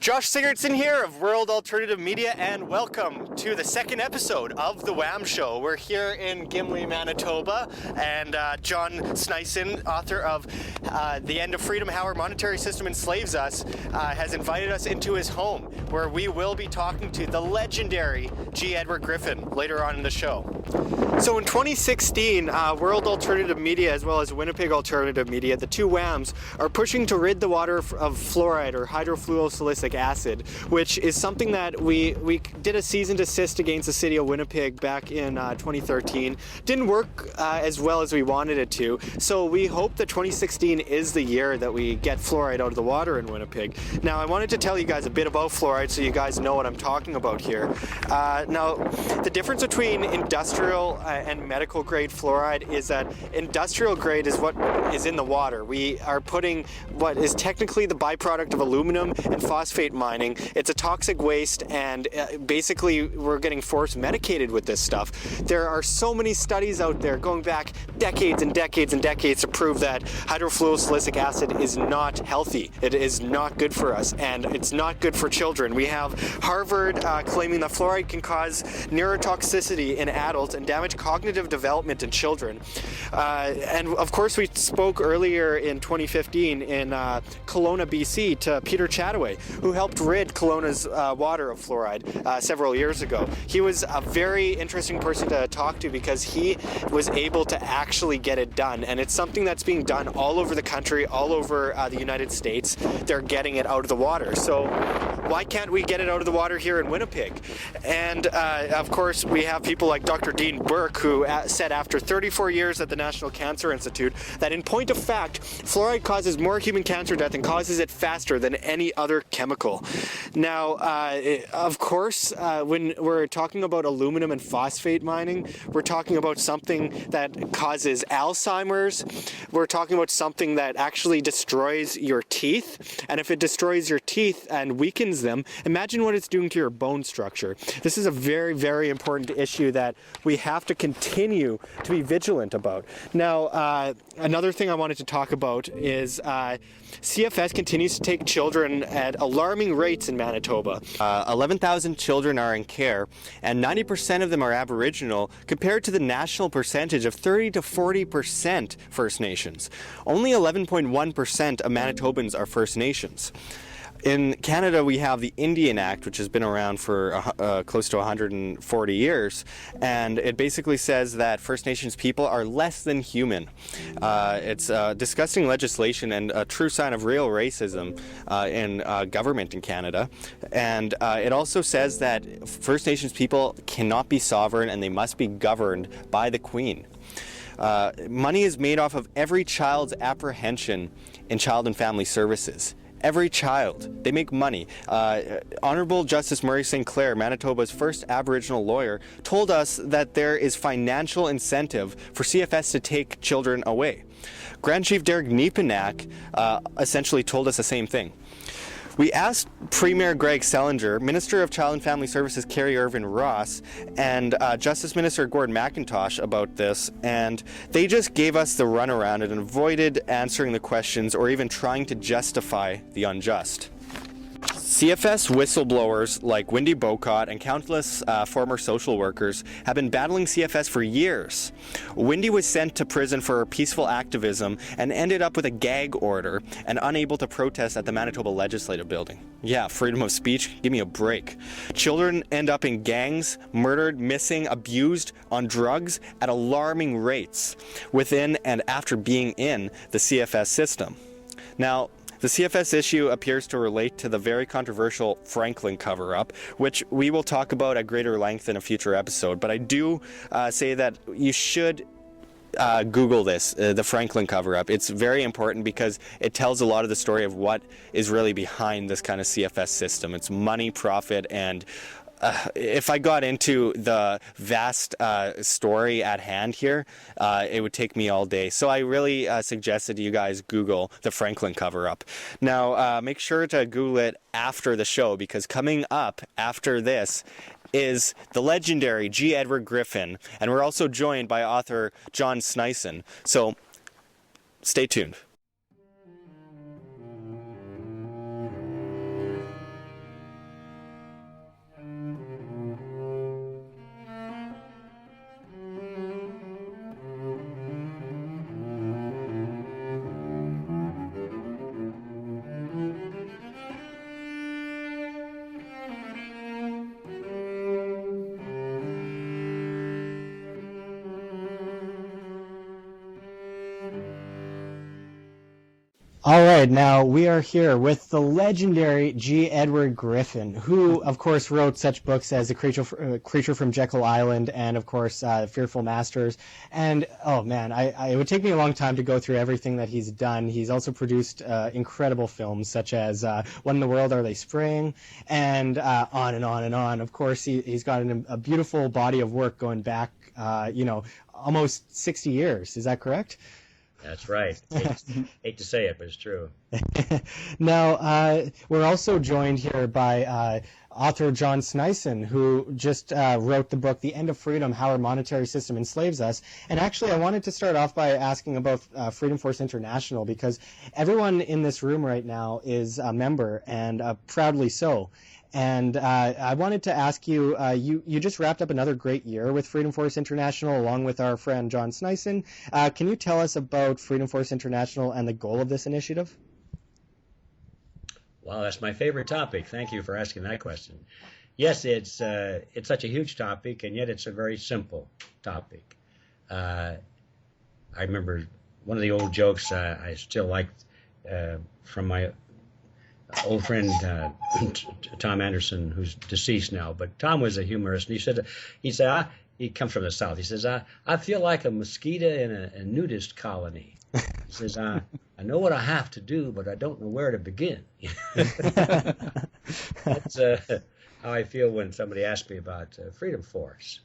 Josh Sigurdson here of World Alternative Media, and welcome to the second episode of the WAM Show. We're here in Gimli, Manitoba, and John Thneisen, author of The End of Freedom, How Our Monetary System Enslaves Us, has invited us into his home, where we will be talking to the legendary G. Edward Griffin later on in the show. So in 2016, World Alternative Media as well as Winnipeg Alternative Media, the two WAMs, are pushing to rid the water of fluoride or hydrofluorosilicic acid, which is something that we did a cease and desist against the city of Winnipeg back in 2013. Didn't work as well as we wanted it to, so we hope that 2016 is the year that we get fluoride out of the water in Winnipeg. Now, I wanted to tell you guys a bit about fluoride so you guys know what I'm talking about here. Now, the difference between industrial and medical grade fluoride is that industrial grade is what is in the water. We are putting what is technically the byproduct of aluminum and phosphate mining. It's a toxic waste, and basically we're getting force medicated with this stuff. There are so many studies out there going back decades and decades and decades to prove that hydrofluorosilicic acid is not healthy. It is not good for us, and it's not good for children. We have Harvard claiming that fluoride can cause neurotoxicity in adults and damage cognitive development in children. And of course, we spoke earlier in 2015 in Kelowna, BC, to Peter Chataway, who helped rid Kelowna's water of fluoride several years ago. He was a very interesting person to talk to because he was able to actually get it done, and it's something that's being done all over the country, all over the United States. They're getting it out of the water. So why can't we get it out of the water here in Winnipeg? And of course, we have people like Dr. Dean Burke, who said after 34 years at the National Cancer Institute that in point of fact, fluoride causes more human cancer death and causes it faster than any other chemical. Now, of course, when we're talking about aluminum and phosphate mining, we're talking about something that causes Alzheimer's. We're talking about something that actually destroys your teeth. And if it destroys your teeth and weakens them, imagine what it's doing to your bone structure. This is a very, very important issue that we have to continue to be vigilant about. Now, another thing I wanted to talk about is CFS continues to take children at alarming rates in Manitoba. 11,000 children are in care, and 90% of them are Aboriginal, compared to the national percentage of 30 to 40% First Nations. Only 11.1% of Manitobans are First Nations. In Canada, we have the Indian Act, which has been around for close to 140 years, and it basically says that First Nations people are less than human. It's disgusting legislation and a true sign of real racism in government in Canada. And it also says that First Nations people cannot be sovereign and they must be governed by the Queen. Money is made off of every child's apprehension in Child and Family Services. Every child, they make money. Honorable Justice Murray St. Clair, Manitoba's first Aboriginal lawyer, told us that there is financial incentive for CFS to take children away. Grand Chief Derek Nepenak essentially told us the same thing. We asked Premier Greg Selinger, Minister of Child and Family Services Carrie Irvin Ross, and Justice Minister Gordon McIntosh about this, and they just gave us the runaround and avoided answering the questions or even trying to justify the unjust. CFS whistleblowers like Wendy Bocott and countless former social workers have been battling CFS for years. Wendy was sent to prison for her peaceful activism and ended up with a gag order and unable to protest at the Manitoba Legislative Building. Yeah, freedom of speech, give me a break. Children end up in gangs, murdered, missing, abused, on drugs at alarming rates within and after being in the CFS system. Now, the CFS issue appears to relate to the very controversial Franklin cover-up, which we will talk about at greater length in a future episode. But I do say that you should Google this, the Franklin cover-up. It's very important because it tells a lot of the story of what is really behind this kind of CFS system. It's money, profit, and if I got into the vast story at hand here, it would take me all day. So I really suggested you guys Google the Franklin cover-up. Now, make sure to Google it after the show, because coming up after this is the legendary G. Edward Griffin, and we're also joined by author John Thneisen. So stay tuned. All right, now we are here with the legendary G. Edward Griffin, who, of course, wrote such books as The Creature from Jekyll Island and, of course, Fearful Masters. And, oh man, it would take me a long time to go through everything that he's done. He's also produced incredible films such as What in the World Are They Spraying? And on and on and on. Of course, he's got a beautiful body of work going back, almost 60 years. Is that correct? That's right. Hate to say it, but it's true. Now, we're also joined here by author John Sneisen, who just wrote the book, The End of Freedom, How Our Monetary System Enslaves Us. And actually, I wanted to start off by asking about Freedom Force International, because everyone in this room right now is a member, and proudly so. And I wanted to ask you, you just wrapped up another great year with Freedom Force International, along with our friend John Sneisen. Can you tell us about Freedom Force International and the goal of this initiative? Wow, that's my favorite topic. Thank you for asking that question. Yes, it's such a huge topic, and yet it's a very simple topic. I remember one of the old jokes I still liked from my old friend Tom Anderson, who's deceased now, but Tom was a humorist, and he said he comes from the South. He says, I feel like a mosquito in a nudist colony. He says, I know what I have to do, but I don't know where to begin. That's how I feel when somebody asks me about Freedom Force.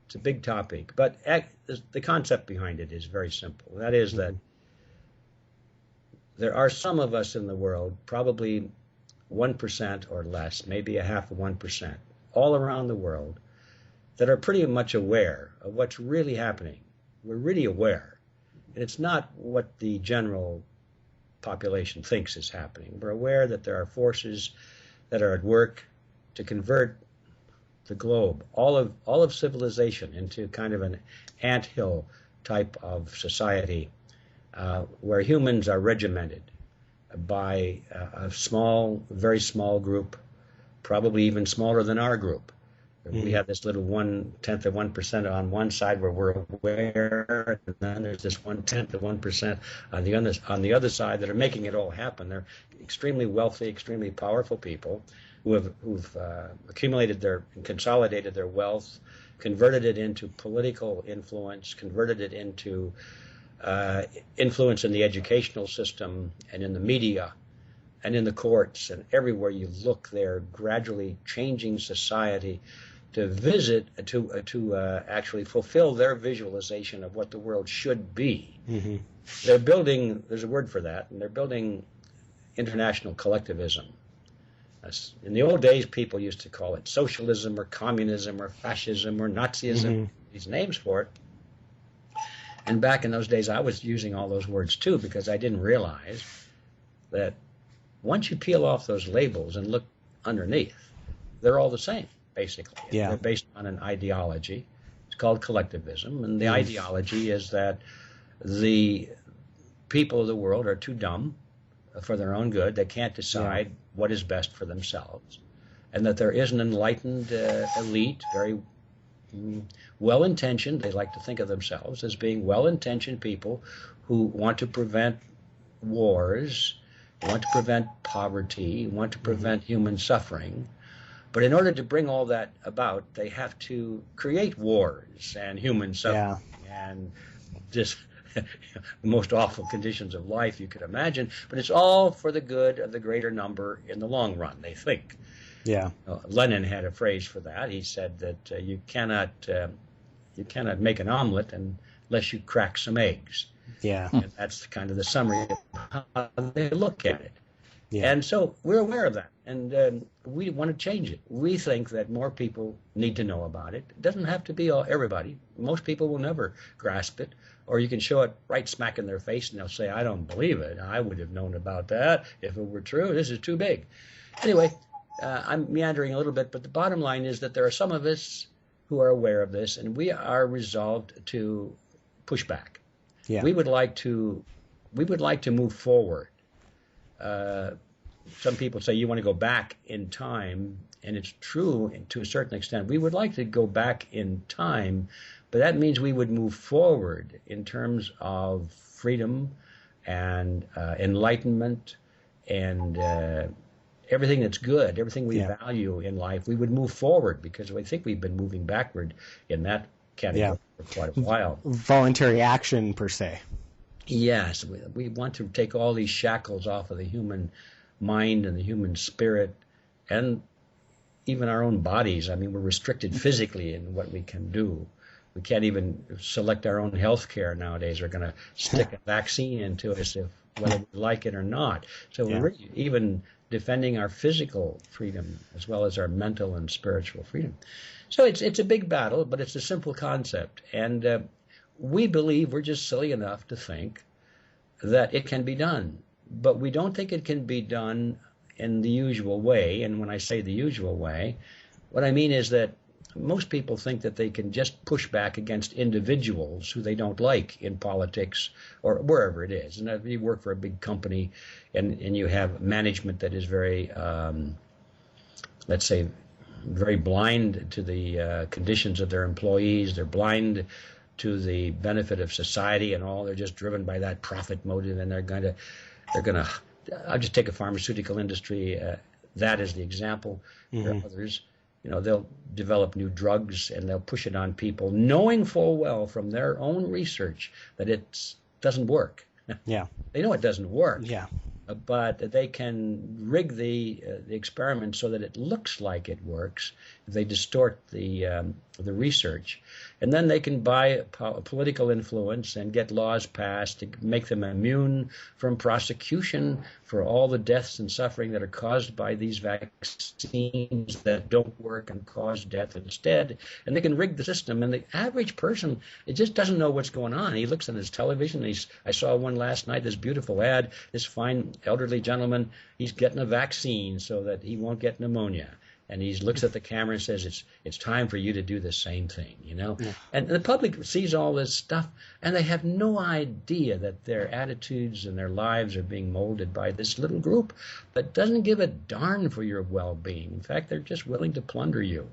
It's a big topic, but the concept behind it is very simple. That is that there are some of us in the world, probably 1% or less, maybe a half of 1%, all around the world, that are pretty much aware of what's really happening. We're really aware. And it's not what the general population thinks is happening. We're aware that there are forces that are at work to convert the globe, all of civilization, into kind of an anthill type of society, where humans are regimented by a small, very small group, probably even smaller than our group. We have this little 1/10 of 1% on one side where we're aware, and then there's this 1/10 of 1% on the other side that are making it all happen. They're extremely wealthy, extremely powerful people who've accumulated and consolidated their wealth, converted it into political influence, converted it into influence in the educational system and in the media and in the courts, and everywhere you look, they're gradually changing society to actually fulfill their visualization of what the world should be. Mm-hmm. They're building, there's a word for that, and they're building international collectivism. In the old days, people used to call it socialism or communism or fascism or Nazism, these names for it. And back in those days, I was using all those words too, because I didn't realize that once you peel off those labels and look underneath, they're all the same, basically. Yeah. They're based on an ideology. It's called collectivism. And the ideology is that the people of the world are too dumb for their own good. They can't decide what is best for themselves. And that there is an enlightened elite, very well-intentioned. They like to think of themselves as being well-intentioned people who want to prevent wars, want to prevent poverty, want to prevent human suffering. But in order to bring all that about, they have to create wars and human suffering and just the most awful conditions of life you could imagine. But it's all for the good of the greater number in the long run, they think. Yeah. Lenin had a phrase for that. He said that you cannot make an omelet unless you crack some eggs. Yeah. And that's kind of the summary of how they look at it. Yeah. And so we're aware of that, and we want to change it. We think that more people need to know about it. It doesn't have to be everybody. Most people will never grasp it, or you can show it right smack in their face, and they'll say, I don't believe it. I would have known about that if it were true. This is too big. Anyway, I'm meandering a little bit, but the bottom line is that there are some of us who are aware of this, and we are resolved to push back. Yeah. We would like to move forward. Some people say you want to go back in time, and it's true to a certain extent. We would like to go back in time, but that means we would move forward in terms of freedom and enlightenment and everything that's good, everything we value in life, we would move forward, because I think we've been moving backward in that category for quite a while. Voluntary action, per se. Yes, we want to take all these shackles off of the human mind and the human spirit and even our own bodies. I mean, we're restricted physically in what we can do. We can't even select our own health care nowadays. They're going to stick a vaccine into us whether we like it or not. So we're even defending our physical freedom as well as our mental and spiritual freedom. So it's a big battle, but it's a simple concept. And we believe, we're just silly enough to think that it can be done. But we don't think it can be done in the usual way. And when I say the usual way, what I mean is that most people think that they can just push back against individuals who they don't like in politics or wherever it is. And if you work for a big company and you have management that is very, let's say, very blind to the conditions of their employees, they're blind to the benefit of society and all, they're just driven by that profit motive, and they're going to, I'll just take a pharmaceutical industry, that is the example. There are others. They'll develop new drugs and they'll push it on people, knowing full well from their own research that it doesn't work. Yeah. They know it doesn't work. Yeah. But they can rig the experiment so that it looks like it works. They distort the research, and then they can buy political influence and get laws passed to make them immune from prosecution for all the deaths and suffering that are caused by these vaccines that don't work and cause death instead. And they can rig the system. And the average person, it just doesn't know what's going on. He looks at his television. I saw one last night, this beautiful ad, this fine elderly gentleman, he's getting a vaccine so that he won't get pneumonia. And he looks at the camera and says, it's time for you to do the same thing, Yeah. And the public sees all this stuff, and they have no idea that their attitudes and their lives are being molded by this little group that doesn't give a darn for your well-being. In fact, they're just willing to plunder you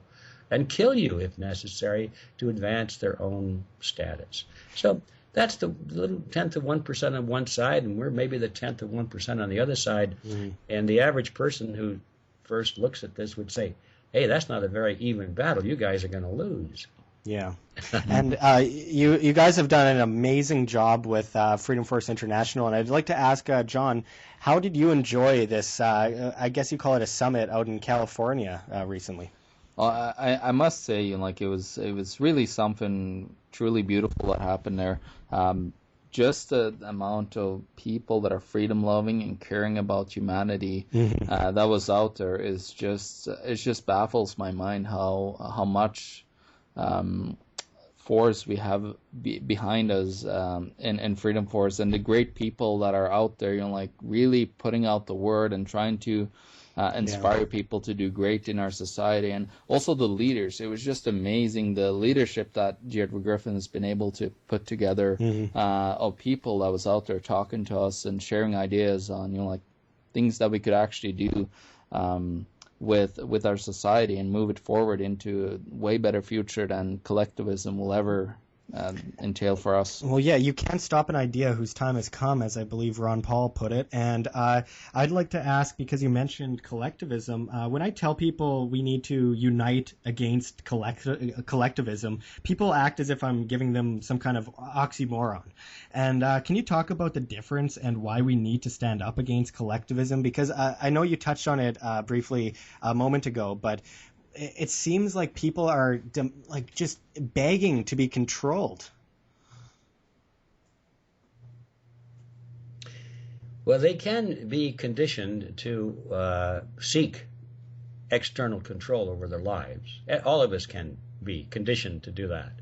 and kill you if necessary to advance their own status. So that's the little 1/10 of 1% on one side, and we're maybe the 1/10 of 1% on the other side. And the average person who first looks at this would say, hey, that's not a very even battle. You guys are going to lose. Yeah. And you guys have done an amazing job with Freedom Force International. And I'd like to ask John, how did you enjoy this, I guess you call it a summit out in California recently? Well, I must say, it was really something truly beautiful that happened there. Just the amount of people that are freedom-loving and caring about humanity that was out there it just baffles my mind how much force we have behind us in Freedom Force, and the great people that are out there, really putting out the word and trying to inspire people to do great in our society. And also the leaders. It was just amazing, the leadership that Deirdre Griffin has been able to put together of people that was out there talking to us and sharing ideas on things that we could actually do with our society and move it forward into a way better future than collectivism will ever entail for us. Well, yeah, you can't stop an idea whose time has come, as I believe Ron Paul put it. And I'd like to ask, because you mentioned collectivism, when I tell people we need to unite against collectivism, people act as if I'm giving them some kind of oxymoron. And can you talk about the difference and why we need to stand up against collectivism? Because I know you touched on it briefly a moment ago, but it seems like people are just begging to be controlled. Well, they can be conditioned to seek external control over their lives. All of us can be conditioned to do that.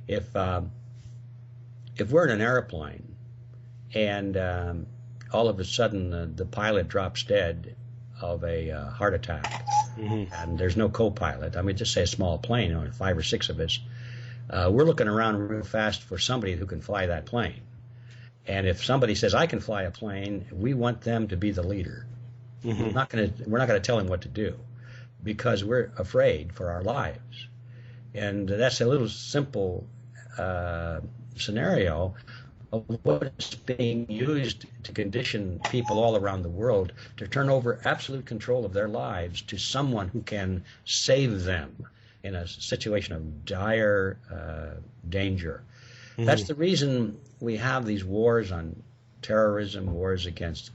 If we're in an airplane and all of a sudden the pilot drops dead of a heart attack, and there's no co-pilot. I mean, just say a small plane, 5 or 6 of us. We're looking around real fast for somebody who can fly that plane. And if somebody says, I can fly a plane, we want them to be the leader. We're not going to tell him what to do because we're afraid for our lives. And that's a little simple scenario, of what is being used to condition people all around the world to turn over absolute control of their lives to someone who can save them in a situation of dire danger. Mm-hmm. That's the reason we have these wars on terrorism, wars against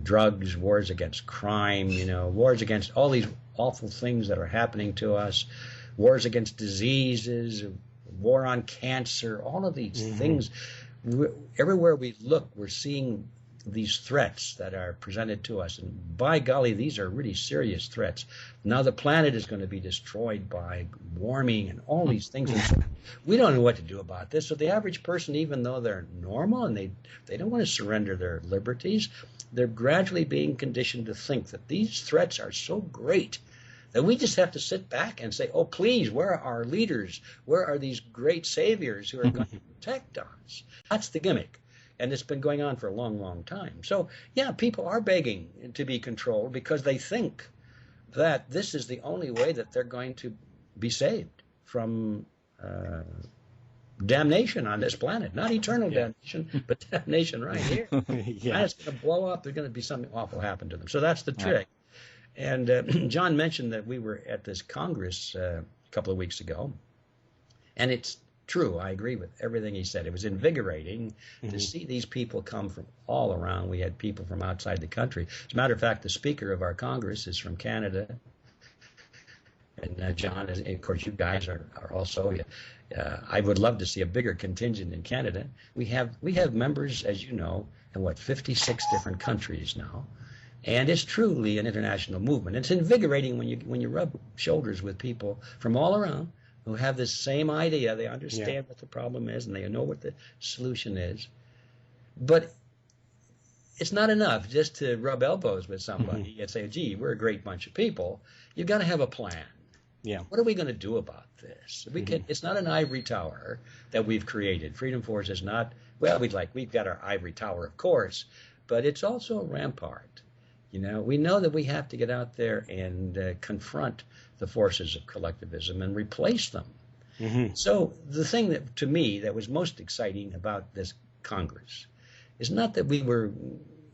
drugs, wars against crime, wars against all these awful things that are happening to us, wars against diseases, war on cancer, all of these things. Everywhere we look, we're seeing these threats that are presented to us. And by golly, these are really serious threats. Now the planet is going to be destroyed by warming and all these things. And we don't know what to do about this. So the average person, even though they're normal and they don't want to surrender their liberties, they're gradually being conditioned to think that these threats are so great that we just have to sit back and say, oh, please, where are our leaders? Where are these great saviors who are going to protect us? That's the gimmick. And it's been going on for a long, long time. So, yeah, people are begging to be controlled because they think that this is the only way that they're going to be saved from damnation on this planet. Not eternal damnation, but damnation right here. It's going to blow up. There's going to be something awful happen to them. So that's the trick. And John mentioned that we were at this Congress a couple of weeks ago, and it's true. I agree with everything he said. It was invigorating to see these people come from all around. We had people from outside the country. As a matter of fact, the speaker of our Congress is from Canada. And John, and of course, you guys are also. I would love to see a bigger contingent in Canada. We have members, as you know, in 56 different countries now. And it's truly an international movement. It's invigorating when you rub shoulders with people from all around who have this same idea. They understand what the problem is and they know what the solution is. But it's not enough just to rub elbows with somebody and say, gee, we're a great bunch of people. You've got to have a plan. Yeah. What are we going to do about this? It's not an ivory tower that we've created. Freedom Force is not, we've got our ivory tower, of course, but it's also a rampart. We know that we have to get out there and confront the forces of collectivism and replace them. So the thing that, to me, that was most exciting about this Congress is not that we were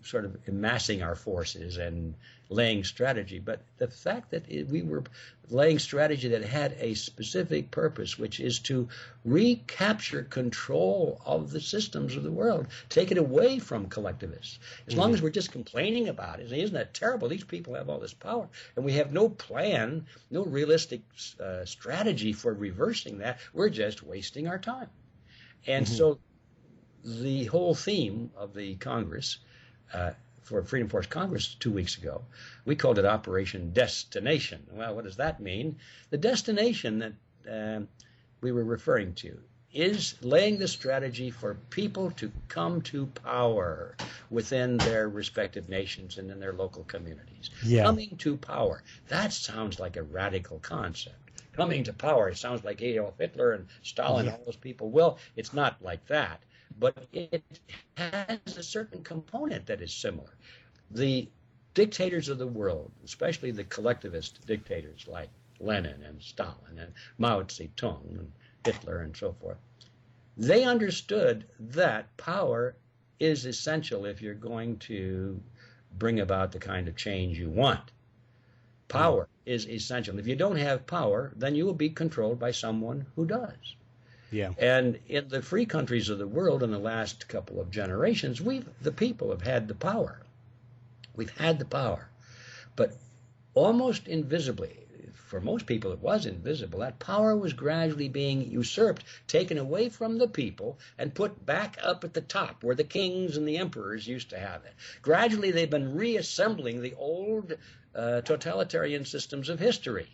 sort of amassing our forces and laying strategy, but the fact that we were laying strategy that had a specific purpose, which is to recapture control of the systems of the world, take it away from collectivists. As long as we're just complaining about it, isn't that terrible? These people have all this power, and we have no plan, no realistic strategy for reversing that. We're just wasting our time. And so the whole theme of the Congress, for Freedom Force Congress 2 weeks ago, we called it Operation Destination. Well, what does that mean? The destination that we were referring to is laying the strategy for people to come to power within their respective nations and in their local communities. Coming to power. That sounds like a radical concept. Coming to power, it sounds like Adolf Hitler and Stalin and all those people. Well, it's not like that. But it has a certain component that is similar. The dictators of the world, especially the collectivist dictators like Lenin and Stalin and Mao Zedong and Hitler and so forth, they understood that power is essential if you're going to bring about the kind of change you want. Power is essential. If you don't have power, then you will be controlled by someone who does. And in the free countries of the world in the last couple of generations, the people have had the power. We've had the power. But almost invisibly, for most people it was invisible, that power was gradually being usurped, taken away from the people, and put back up at the top where the kings and the emperors used to have it. Gradually they've been reassembling the old totalitarian systems of history.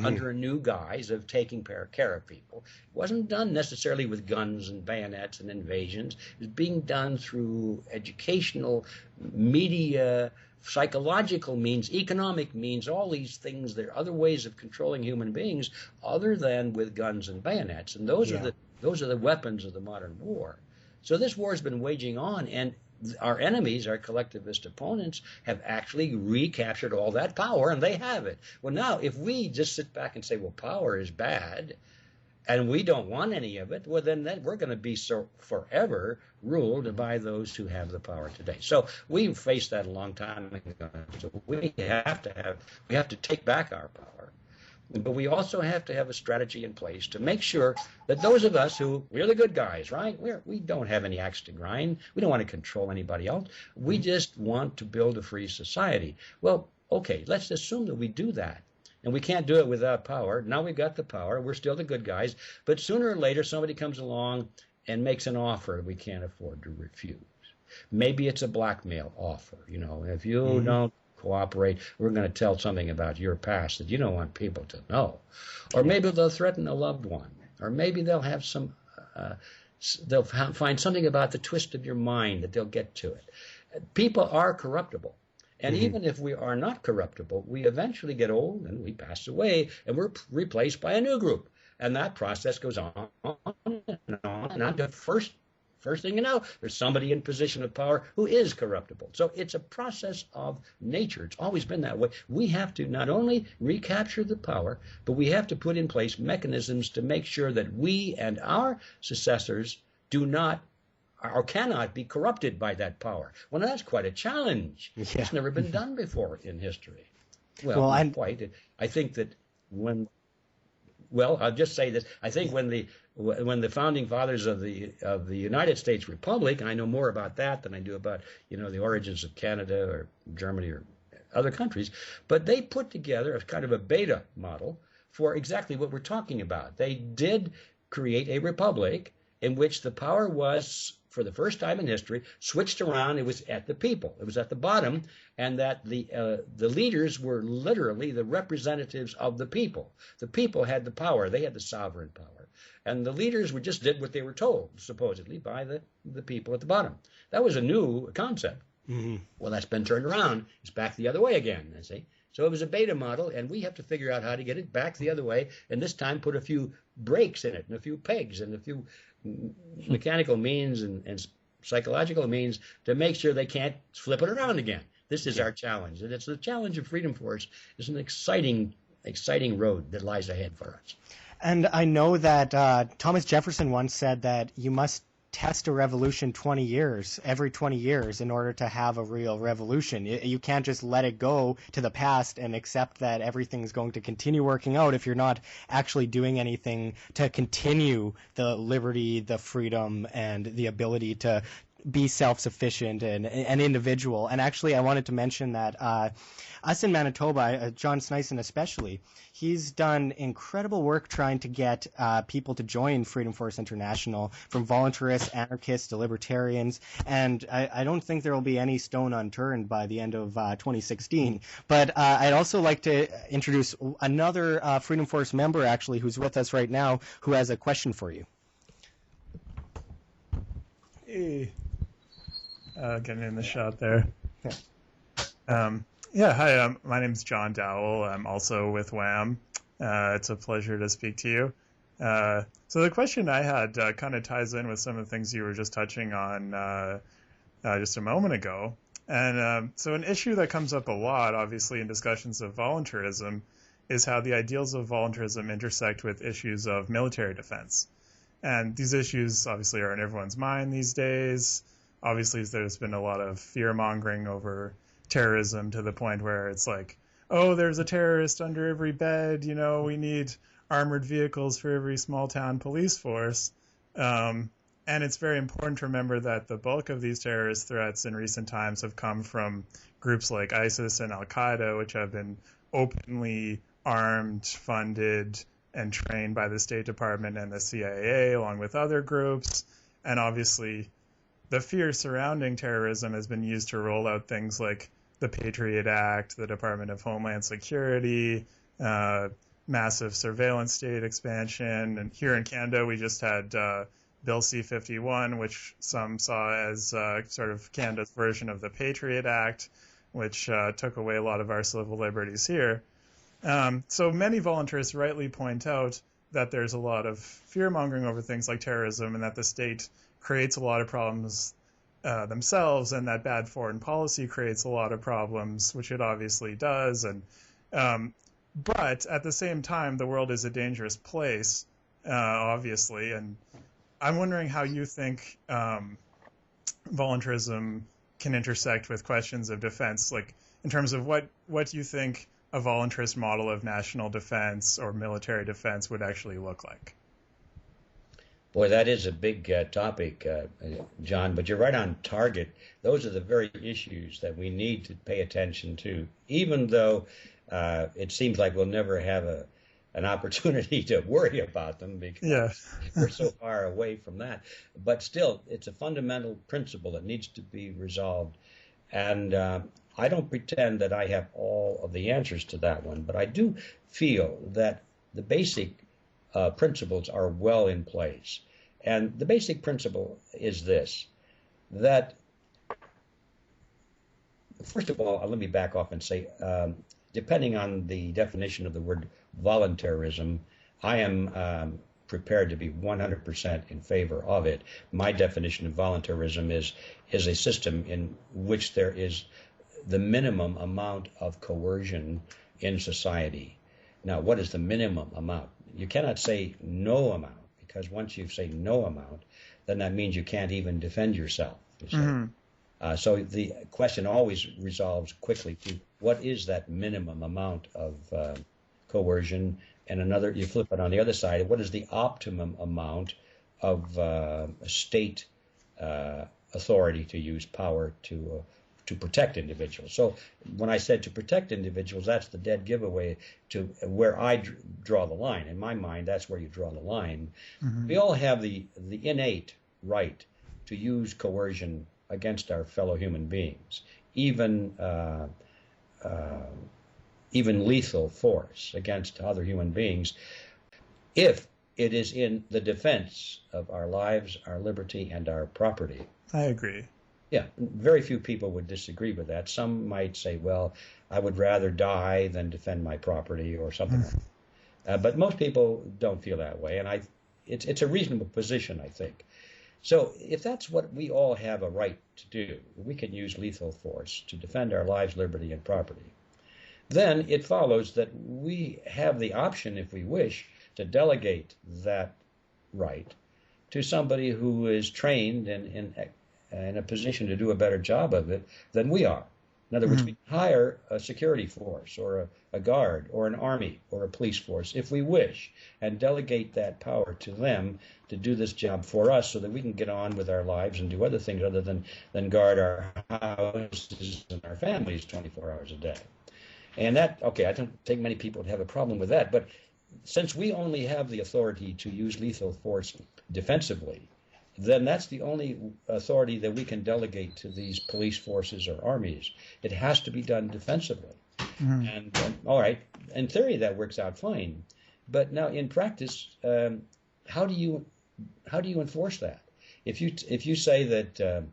Under a new guise of taking care of people. It wasn't done necessarily with guns and bayonets and invasions. It was being done through educational, media, psychological means, economic means, all these things. There are other ways of controlling human beings other than with guns and bayonets. And those are the weapons of the modern war. So this war has been waging on, and our enemies, our collectivist opponents, have actually recaptured all that power, and they have it. Well, now, if we just sit back and say, well, power is bad, and we don't want any of it, well, then we're going to be so forever ruled by those who have the power today. So we faced that a long time ago. So we have to take back our power. But we also have to have a strategy in place to make sure that those of us we're the good guys, right? We don't have any axe to grind. We don't want to control anybody else. We just want to build a free society. Well, okay, let's assume that we do that. And we can't do it without power. Now we've got the power. We're still the good guys. But sooner or later, somebody comes along and makes an offer we can't afford to refuse. Maybe it's a blackmail offer. If you don't cooperate, we're going to tell something about your past that you don't want people to know. Or maybe they'll threaten a loved one. Or maybe they'll have they'll find something about the twist of your mind that they'll get to it. People are corruptible. And even if we are not corruptible, we eventually get old and we pass away and we're replaced by a new group. And that process goes on and on and on. First thing you know, there's somebody in position of power who is corruptible. So it's a process of nature. It's always been that way. We have to not only recapture the power, but we have to put in place mechanisms to make sure that we and our successors do not or cannot be corrupted by that power. Well, that's quite a challenge. Yeah. It's never been done before in history. Well, not quite. I think that I'll just say this. I think when the founding fathers of the United States Republic, and I know more about that than I do about the origins of Canada or Germany or other countries, but they put together a kind of a beta model for exactly what we're talking about. They did create a republic in which the power was, for the first time in history, switched around. It was at the people. It was at the bottom, and that the leaders were literally the representatives of the people. The people had the power. They had the sovereign power. And the leaders just did what they were told, supposedly, by the people at the bottom. That was a new concept. Mm-hmm. Well, that's been turned around. It's back the other way again, I see. So it was a beta model, and we have to figure out how to get it back the other way, and this time put a few brakes in it, and a few pegs, and a few mechanical means and psychological means to make sure they can't flip it around again. This is our challenge, and it's the challenge of Freedom Force. It's an exciting road that lies ahead for us. And I know that Thomas Jefferson once said that you must test a revolution every 20 years in order to have a real revolution. You can't just let it go to the past and accept that everything's going to continue working out if you're not actually doing anything to continue the liberty, the freedom, and the ability to be self-sufficient and an individual. And actually, I wanted to mention that us in Manitoba, John Sneisen especially, he's done incredible work trying to get people to join Freedom Force International, from voluntarists, anarchists to libertarians. And I don't think there will be any stone unturned by the end of 2016. But I'd also like to introduce another Freedom Force member, actually, who's with us right now, who has a question for you. Hey. Getting in the shot there. Hi, my name's John Doull. I'm also with WAM. It's a pleasure to speak to you. So the question I had kind of ties in with some of the things you were just touching on just a moment ago. And so an issue that comes up a lot, obviously, in discussions of voluntarism is how the ideals of voluntarism intersect with issues of military defense. And these issues, obviously, are in everyone's mind these days. Obviously, there's been a lot of fear-mongering over terrorism to the point where it's like, oh, there's a terrorist under every bed, we need armored vehicles for every small-town police force. And it's very important to remember that the bulk of these terrorist threats in recent times have come from groups like ISIS and Al-Qaeda, which have been openly armed, funded, and trained by the State Department and the CIA, along with other groups. And obviously, the fear surrounding terrorism has been used to roll out things like the Patriot Act, the Department of Homeland Security, massive surveillance state expansion. And here in Canada, we just had Bill C-51, which some saw as sort of Canada's version of the Patriot Act, which took away a lot of our civil liberties here. So many voluntarists rightly point out that there's a lot of fear-mongering over things like terrorism and that the state creates a lot of problems themselves, and that bad foreign policy creates a lot of problems, which it obviously does. And but at the same time, the world is a dangerous place, obviously, and I'm wondering how you think voluntarism can intersect with questions of defense, like in terms of what you think a voluntarist model of national defense or military defense would actually look like. Boy, that is a big topic, John, but you're right on target. Those are the very issues that we need to pay attention to, even though it seems like we'll never have an opportunity to worry about them because we're so far away from that. But still, it's a fundamental principle that needs to be resolved. And I don't pretend that I have all of the answers to that one, but I do feel that the basic principles are well in place. And the basic principle is this, that, first of all, let me back off and say, depending on the definition of the word voluntarism, I am prepared to be 100% in favor of it. My definition of voluntarism is a system in which there is the minimum amount of coercion in society. Now, what is the minimum amount? You cannot say no amount, because once you say no amount, then that means you can't even defend yourself. So the question always resolves quickly to what is that minimum amount of coercion, and you flip it on the other side, what is the optimum amount of state authority to use power to protect individuals. So when I said to protect individuals, that's the dead giveaway to where I draw the line. In my mind, that's where you draw the line. We all have the innate right to use coercion against our fellow human beings, even lethal force against other human beings, if it is in the defense of our lives, our liberty, and our property. I agree. Yeah, very few people would disagree with that. Some might say, well, I would rather die than defend my property or something like that. But most people don't feel that way, and it's a reasonable position, I think. So if that's what we all have a right to do, we can use lethal force to defend our lives, liberty, and property, then it follows that we have the option, if we wish, to delegate that right to somebody who is trained and in a position to do a better job of it than we are. In other words, we hire a security force or a guard or an army or a police force, if we wish, and delegate that power to them to do this job for us so that we can get on with our lives and do other things other than guard our houses and our families 24 hours a day. And that, okay, I don't think many people would have a problem with that, but since we only have the authority to use lethal force defensively, then that's the only authority that we can delegate to these police forces or armies. It has to be done defensively. And all right, in theory that works out fine, but now in practice, how do you enforce that? If you say that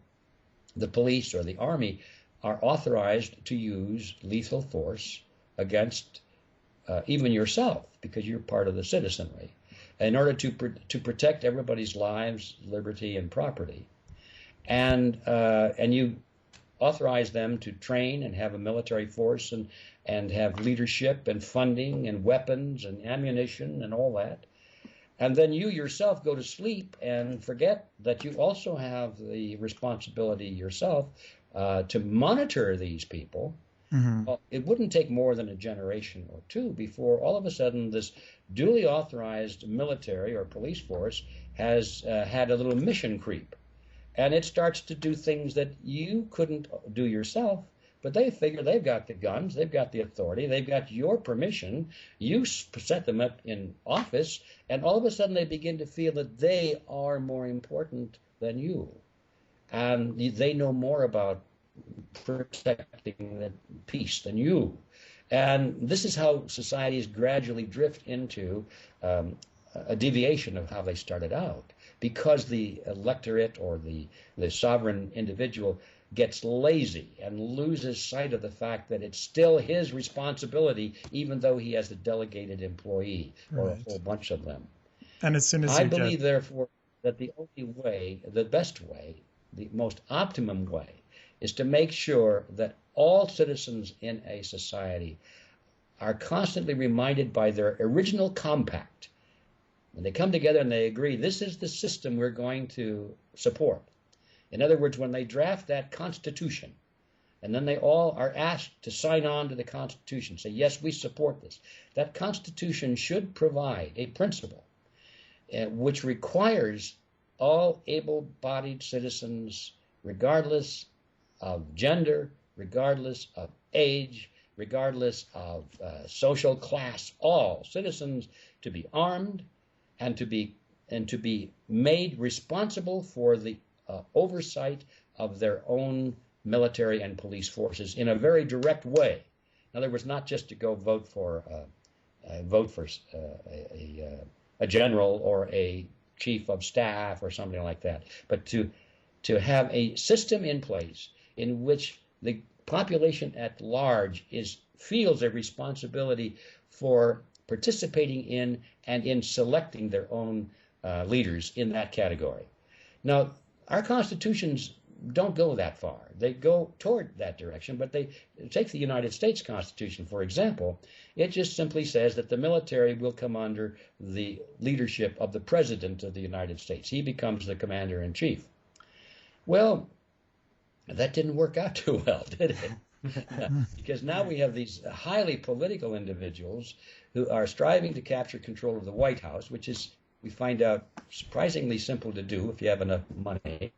the police or the army are authorized to use lethal force against even yourself because you're part of the citizenry, in order to protect everybody's lives, liberty, and property, and you authorize them to train and have a military force and have leadership and funding and weapons and ammunition and all that, and then you yourself go to sleep and forget that you also have the responsibility yourself to monitor these people. Well, it wouldn't take more than a generation or two before all of a sudden this duly authorized military or police force has had a little mission creep. And it starts to do things that you couldn't do yourself, but they figure they've got the guns, they've got the authority, they've got your permission, you set them up in office, and all of a sudden they begin to feel that they are more important than you. And they know more about protecting the peace than you. And this is how societies gradually drift into a deviation of how they started out, because the electorate or the sovereign individual gets lazy and loses sight of the fact that it's still his responsibility, even though he has a delegated employee or a whole bunch of them. And as soon as I believe, therefore, that the only way, the best way, the most optimum way, is to make sure that all citizens in a society are constantly reminded by their original compact When they come together and they agree, this is the system we're going to support. In other words, when they draft that Constitution, and then they all are asked to sign on to the Constitution, say, yes, we support this. That Constitution should provide a principle which requires all able-bodied citizens, regardless of gender, regardless of age, regardless of social class, all citizens to be armed and to be made responsible for the oversight of their own military and police forces in a very direct way. In other words, not just to go vote for a general or a chief of staff or something like that, but to have a system in place in which the population at large feels a responsibility for participating in and in selecting their own leaders in that category. Now, our constitutions don't go that far. They go toward that direction, but they take the United States Constitution, for example. It just simply says that the military will come under the leadership of the President of the United States. He becomes the commander-in-chief. Well, that didn't work out too well, did it? Because now we have these highly political individuals who are striving to capture control of the White House, which is, we find out, surprisingly simple to do if you have enough money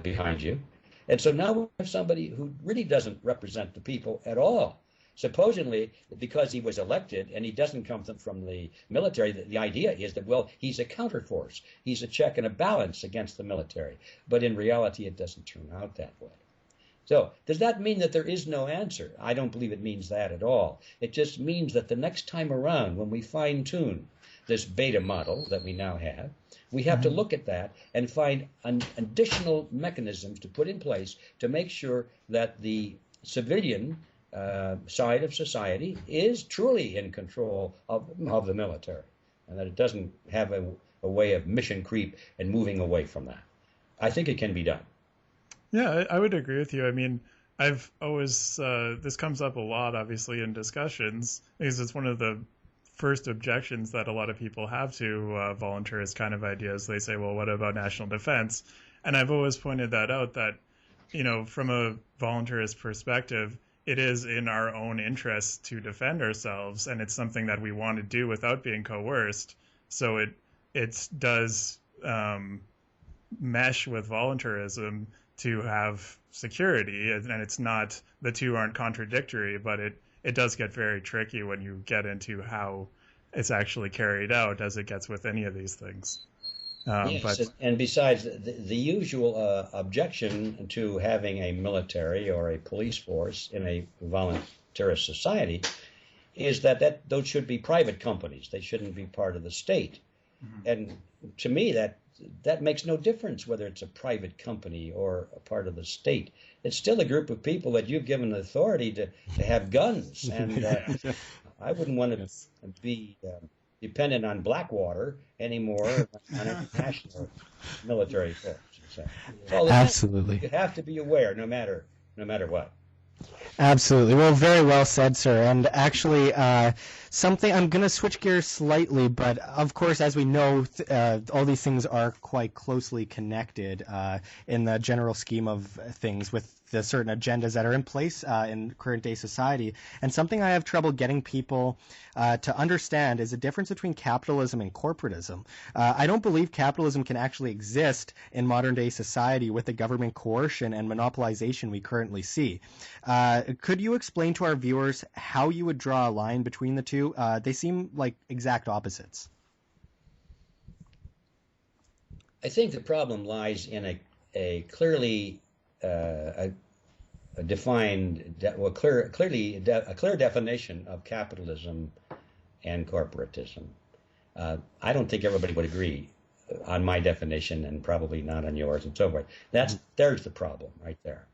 behind you. And so now we have somebody who really doesn't represent the people at all. Supposedly, because he was elected and he doesn't come from the military, the idea is that, well, he's a counterforce. He's a check and a balance against the military. But in reality, it doesn't turn out that way. So does that mean that there is no answer? I don't believe it means that at all. It just means that the next time around, when we fine-tune this beta model that we now have, we have to look at that and find additional mechanisms to put in place to make sure that the civilian side of society is truly in control of the military, and that it doesn't have a way of mission creep and moving away from that. I think it can be done. Yeah, I would agree with you. I mean, I've always, this comes up a lot, obviously, in discussions, because it's one of the first objections that a lot of people have to voluntarist kind of ideas. They say, well, what about national defense? And I've always pointed that out, that, you know, from a voluntarist perspective, it is in our own interest to defend ourselves, and it's something that we want to do without being coerced. So it does mesh with voluntarism to have security, and it's not, the two aren't contradictory, but it does get very tricky when you get into how it's actually carried out, as it gets with any of these things. Yes, and besides, the usual objection to having a military or a police force in a voluntarist society is that those should be private companies. They shouldn't be part of the state. Mm-hmm. And to me, that makes no difference whether it's a private company or a part of the state. It's still a group of people that you've given authority to have guns. And I wouldn't want to be dependent on Blackwater anymore on a national military force. So Absolutely. You have to be aware no matter what. Absolutely. Well, very well said, sir. And actually, something, I'm going to switch gears slightly, but of course, as we know, all these things are quite closely connected in the general scheme of things with the certain agendas that are in place in current day society. And something I have trouble getting people to understand is the difference between capitalism and corporatism. I don't believe capitalism can actually exist in modern day society with the government coercion and monopolization we currently see. Could you explain to our viewers how you would draw a line between the two? They seem like exact opposites. I think the problem lies in a clearly defined, a clear definition of capitalism and corporatism. I don't think everybody would agree on my definition, and probably not on yours, and so forth. There's the problem right there.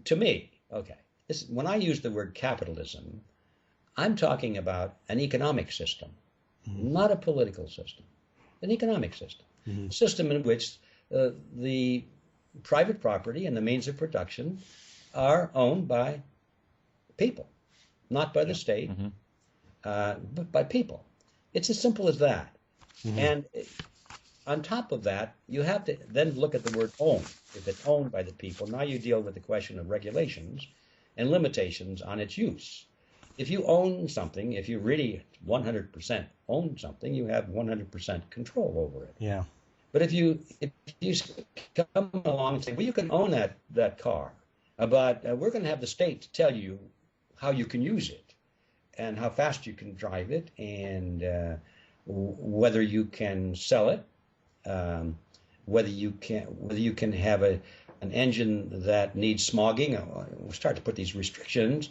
To me, when I use the word capitalism, I'm talking about an economic system, not a political system, an economic system, a system in which the private property and the means of production are owned by people, not by the state, but by people. It's as simple as that. Mm-hmm. And on top of that, you have to then look at the word own. If it's owned by the people, now you deal with the question of regulations and limitations on its use. If you own something, if you really 100% own something, you have 100% control over it. Yeah. But if you come along and say, well, you can own that car, but we're going to have the state tell you how you can use it and how fast you can drive it and whether you can sell it, whether you can have an engine that needs smogging. We'll start to put these restrictions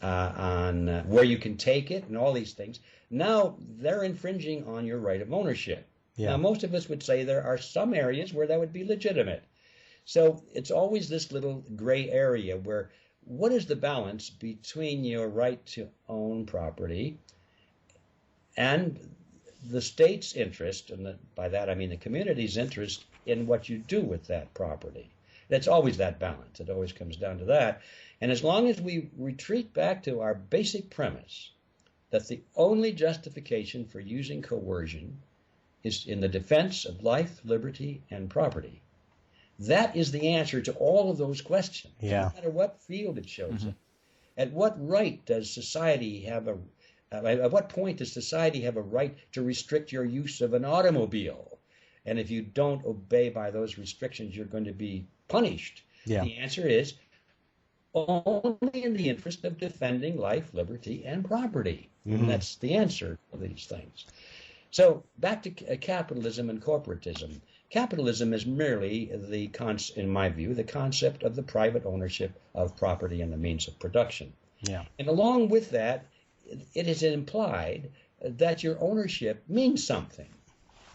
on where you can take it and all these things. Now they're infringing on your right of ownership. Yeah. Now, most of us would say there are some areas where that would be legitimate. So it's always this little gray area where what is the balance between your right to own property and the state's interest, and by that I mean the community's interest in what you do with that property. It's always that balance. It always comes down to that. And as long as we retreat back to our basic premise that the only justification for using coercion is in the defense of life, liberty, and property, that is the answer to all of those questions, Yeah. no matter what field it shows up. At what right does society have at what point does society have a right to restrict your use of an automobile? And if you don't obey by those restrictions, you're going to be punished. Yeah. The answer is only in the interest of defending life, liberty, and property. And that's the answer to these things. So back to capitalism and corporatism. Capitalism is merely in my view, the concept of the private ownership of property and the means of production. Yeah. And along with that, it is implied that your ownership means something,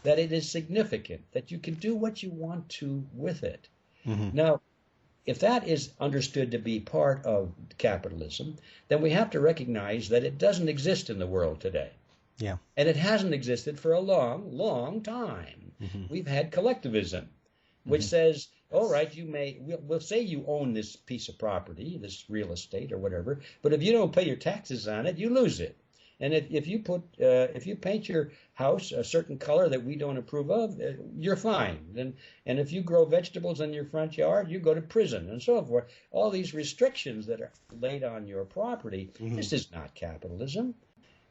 that it is significant, that you can do what you want to with it. Now, if that is understood to be part of capitalism, then we have to recognize that it doesn't exist in the world today. Yeah. And it hasn't existed for a long, long time. We've had collectivism, which says, all right, we'll say you own this piece of property, this real estate or whatever, but if you don't pay your taxes on it, you lose it. And if you paint your house a certain color that we don't approve of, you're fined. And if you grow vegetables in your front yard, you go to prison and so forth. All these restrictions that are laid on your property, this is not capitalism.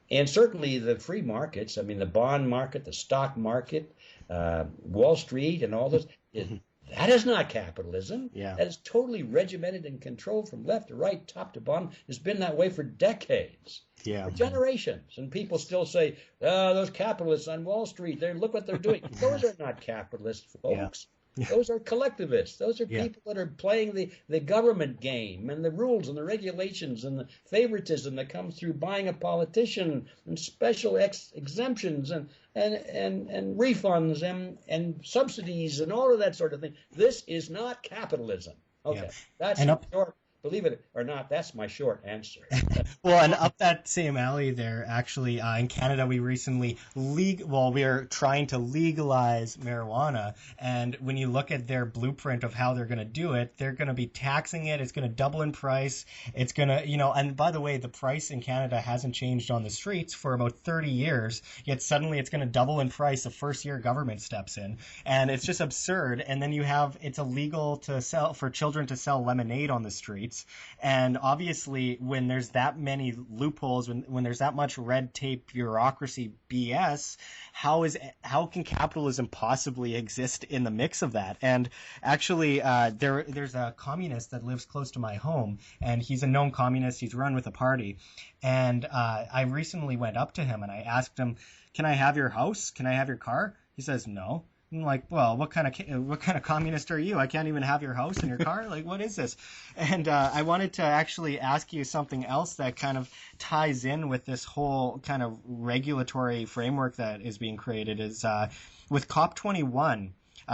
And certainly the free markets, I mean the bond market, the stock market, Wall Street and all this, that is not capitalism. Yeah. That is totally regimented and controlled from left to right, top to bottom. It's been that way for decades. Yeah. For generations. And people still say, those capitalists on Wall Street, look what they're doing. Those are not capitalists, folks. Yeah. Those are collectivists. Those are people that are playing the government game and the rules and the regulations and the favoritism that comes through buying a politician and special exemptions and refunds and subsidies and all of that sort of thing. This is not capitalism. Okay, that's short. Believe it or not, that's my short answer. Well, and up that same alley there, actually, in Canada, we recently we are trying to legalize marijuana. And when you look at their blueprint of how they're going to do it, they're going to be taxing it. It's going to double in price. It's going to, and by the way, the price in Canada hasn't changed on the streets for about 30 years. Yet suddenly it's going to double in price the first year government steps in. And it's just absurd. And then it's illegal for children to sell lemonade on the streets. And obviously, when there's that many loopholes, when there's that much red tape, bureaucracy, BS, how can capitalism possibly exist in the mix of that? And actually, there's a communist that lives close to my home, and he's a known communist. He's run with a party, and I recently went up to him and I asked him, "Can I have your house? Can I have your car?" He says, "No." I'm like, well, what kind of communist are you? I can't even have your house and your car? Like, what is this? And I wanted to actually ask you something else that kind of ties in with this whole kind of regulatory framework that is being created is with COP21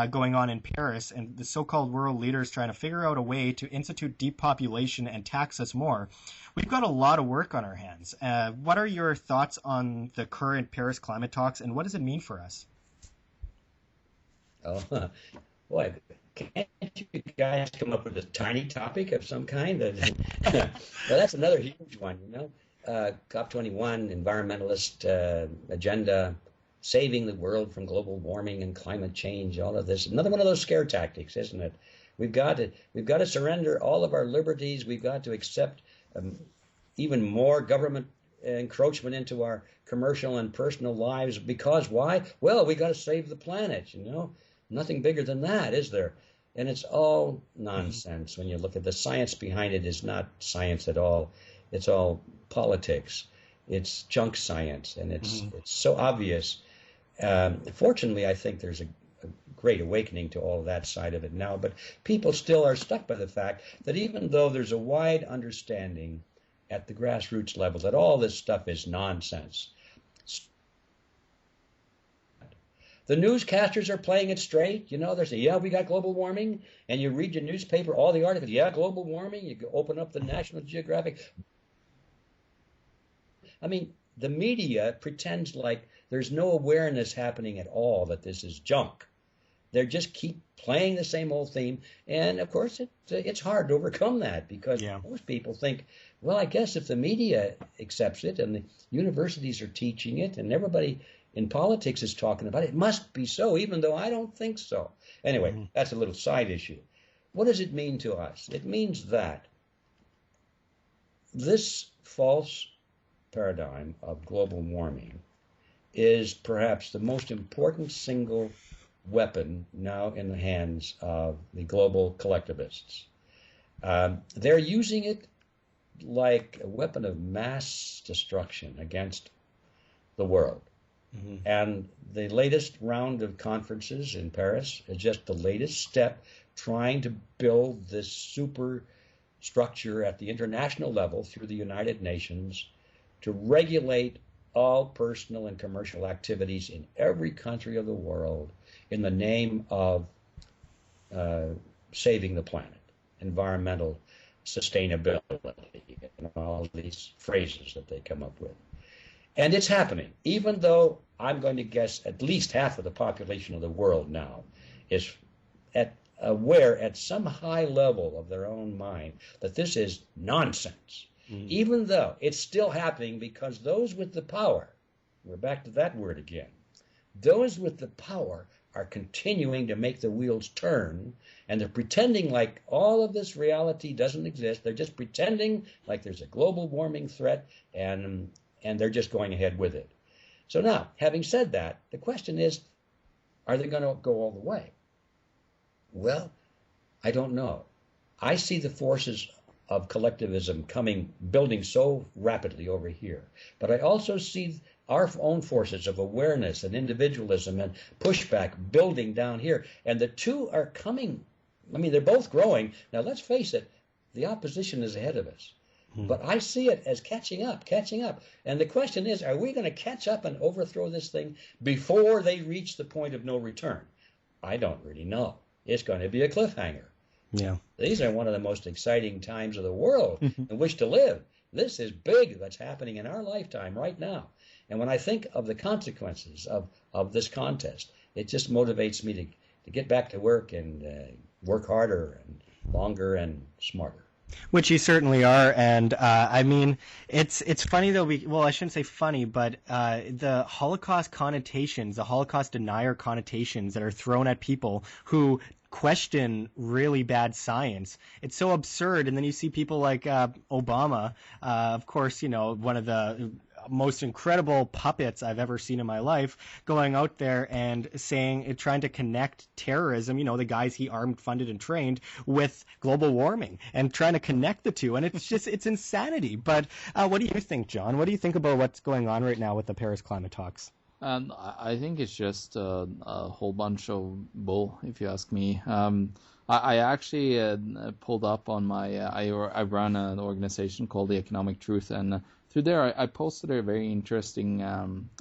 going on in Paris and the so-called world leaders trying to figure out a way to institute depopulation and tax us more. We've got a lot of work on our hands. What are your thoughts on the current Paris climate talks, and what does it mean for us? Oh, boy, can't you guys come up with a tiny topic of some kind? Well, that's another huge one, COP21 environmentalist agenda, saving the world from global warming and climate change, all of this. Another one of those scare tactics, isn't it? We've got to surrender all of our liberties. We've got to accept even more government encroachment into our commercial and personal lives. Because why? Well, we got to save the planet. Nothing bigger than that, is there? And it's all nonsense. When you look at the science behind it, is not science at all. It's all politics. It's junk science, and it's so obvious. Fortunately, I think there's a great awakening to all of that side of it now, but people still are stuck by the fact that even though there's a wide understanding at the grassroots level that all this stuff is nonsense, the newscasters are playing it straight. They say, yeah, we got global warming, and you read your newspaper, all the articles, yeah, global warming, you open up the National Geographic. I mean, the media pretends like there's no awareness happening at all that this is junk. They just keep playing the same old theme, and of course it's hard to overcome that because most people think, well, I guess if the media accepts it and the universities are teaching it and everybody in politics is talking about it, it must be so, even though I don't think so. Anyway, that's a little side issue. What does it mean to us? It means that this false paradigm of global warming is perhaps the most important single weapon now in the hands of the global collectivists. They're using it like a weapon of mass destruction against the world. And the latest round of conferences in Paris is just the latest step trying to build this super structure at the international level through the United Nations to regulate all personal and commercial activities in every country of the world in the name of saving the planet, environmental sustainability, and all these phrases that they come up with. And it's happening, even though I'm going to guess at least half of the population of the world now is aware at some high level of their own mind that this is nonsense. Even though it's still happening because those with the power, we're back to that word again, those with the power are continuing to make the wheels turn, and they're pretending like all of this reality doesn't exist. They're just pretending like there's a global warming threat, and they're just going ahead with it. So now, having said that, the question is, are they going to go all the way? Well, I don't know. I see the forces of collectivism building so rapidly over here. But I also see our own forces of awareness and individualism and pushback building down here. And the two are coming. I mean, they're both growing. Now, let's face it, the opposition is ahead of us. But I see it as catching up. And the question is, are we going to catch up and overthrow this thing before they reach the point of no return? I don't really know. It's going to be a cliffhanger. Yeah. These are one of the most exciting times of the world in which to live. This is big that's happening in our lifetime right now. And when I think of the consequences of this contest, it just motivates me to get back to work and work harder and longer and smarter. Which you certainly are, and I mean, it's funny though. I shouldn't say funny, but the Holocaust connotations, the Holocaust denier connotations that are thrown at people who question really bad science. It's so absurd. And then you see people like Obama, of course, one of the most incredible puppets I've ever seen in my life, going out there and trying to connect terrorism, the guys he armed, funded, and trained, with global warming, and trying to connect the two. And it's insanity. But what do you think, John? What do you think about what's going on right now with the Paris climate talks? I think it's just a whole bunch of bull, if you ask me. I actually pulled up on my I run an organization called The Economic Truth, and through there I posted a very interesting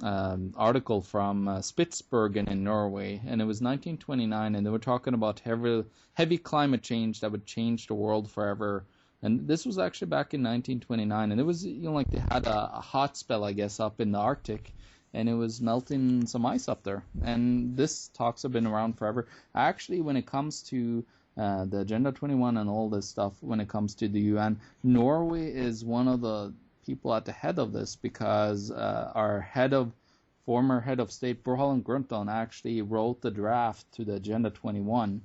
article from Spitsbergen in Norway, and it was 1929, and they were talking about heavy climate change that would change the world forever. And this was actually back in 1929, and it was like they had a hot spell, I guess, up in the Arctic. And it was melting some ice up there. And this talks have been around forever. Actually, when it comes to the Agenda 21 and all this stuff, when it comes to the UN, Norway is one of the people at the head of this, because our former head of state, Gro Harlem Brundtland, actually wrote the draft to the Agenda 21,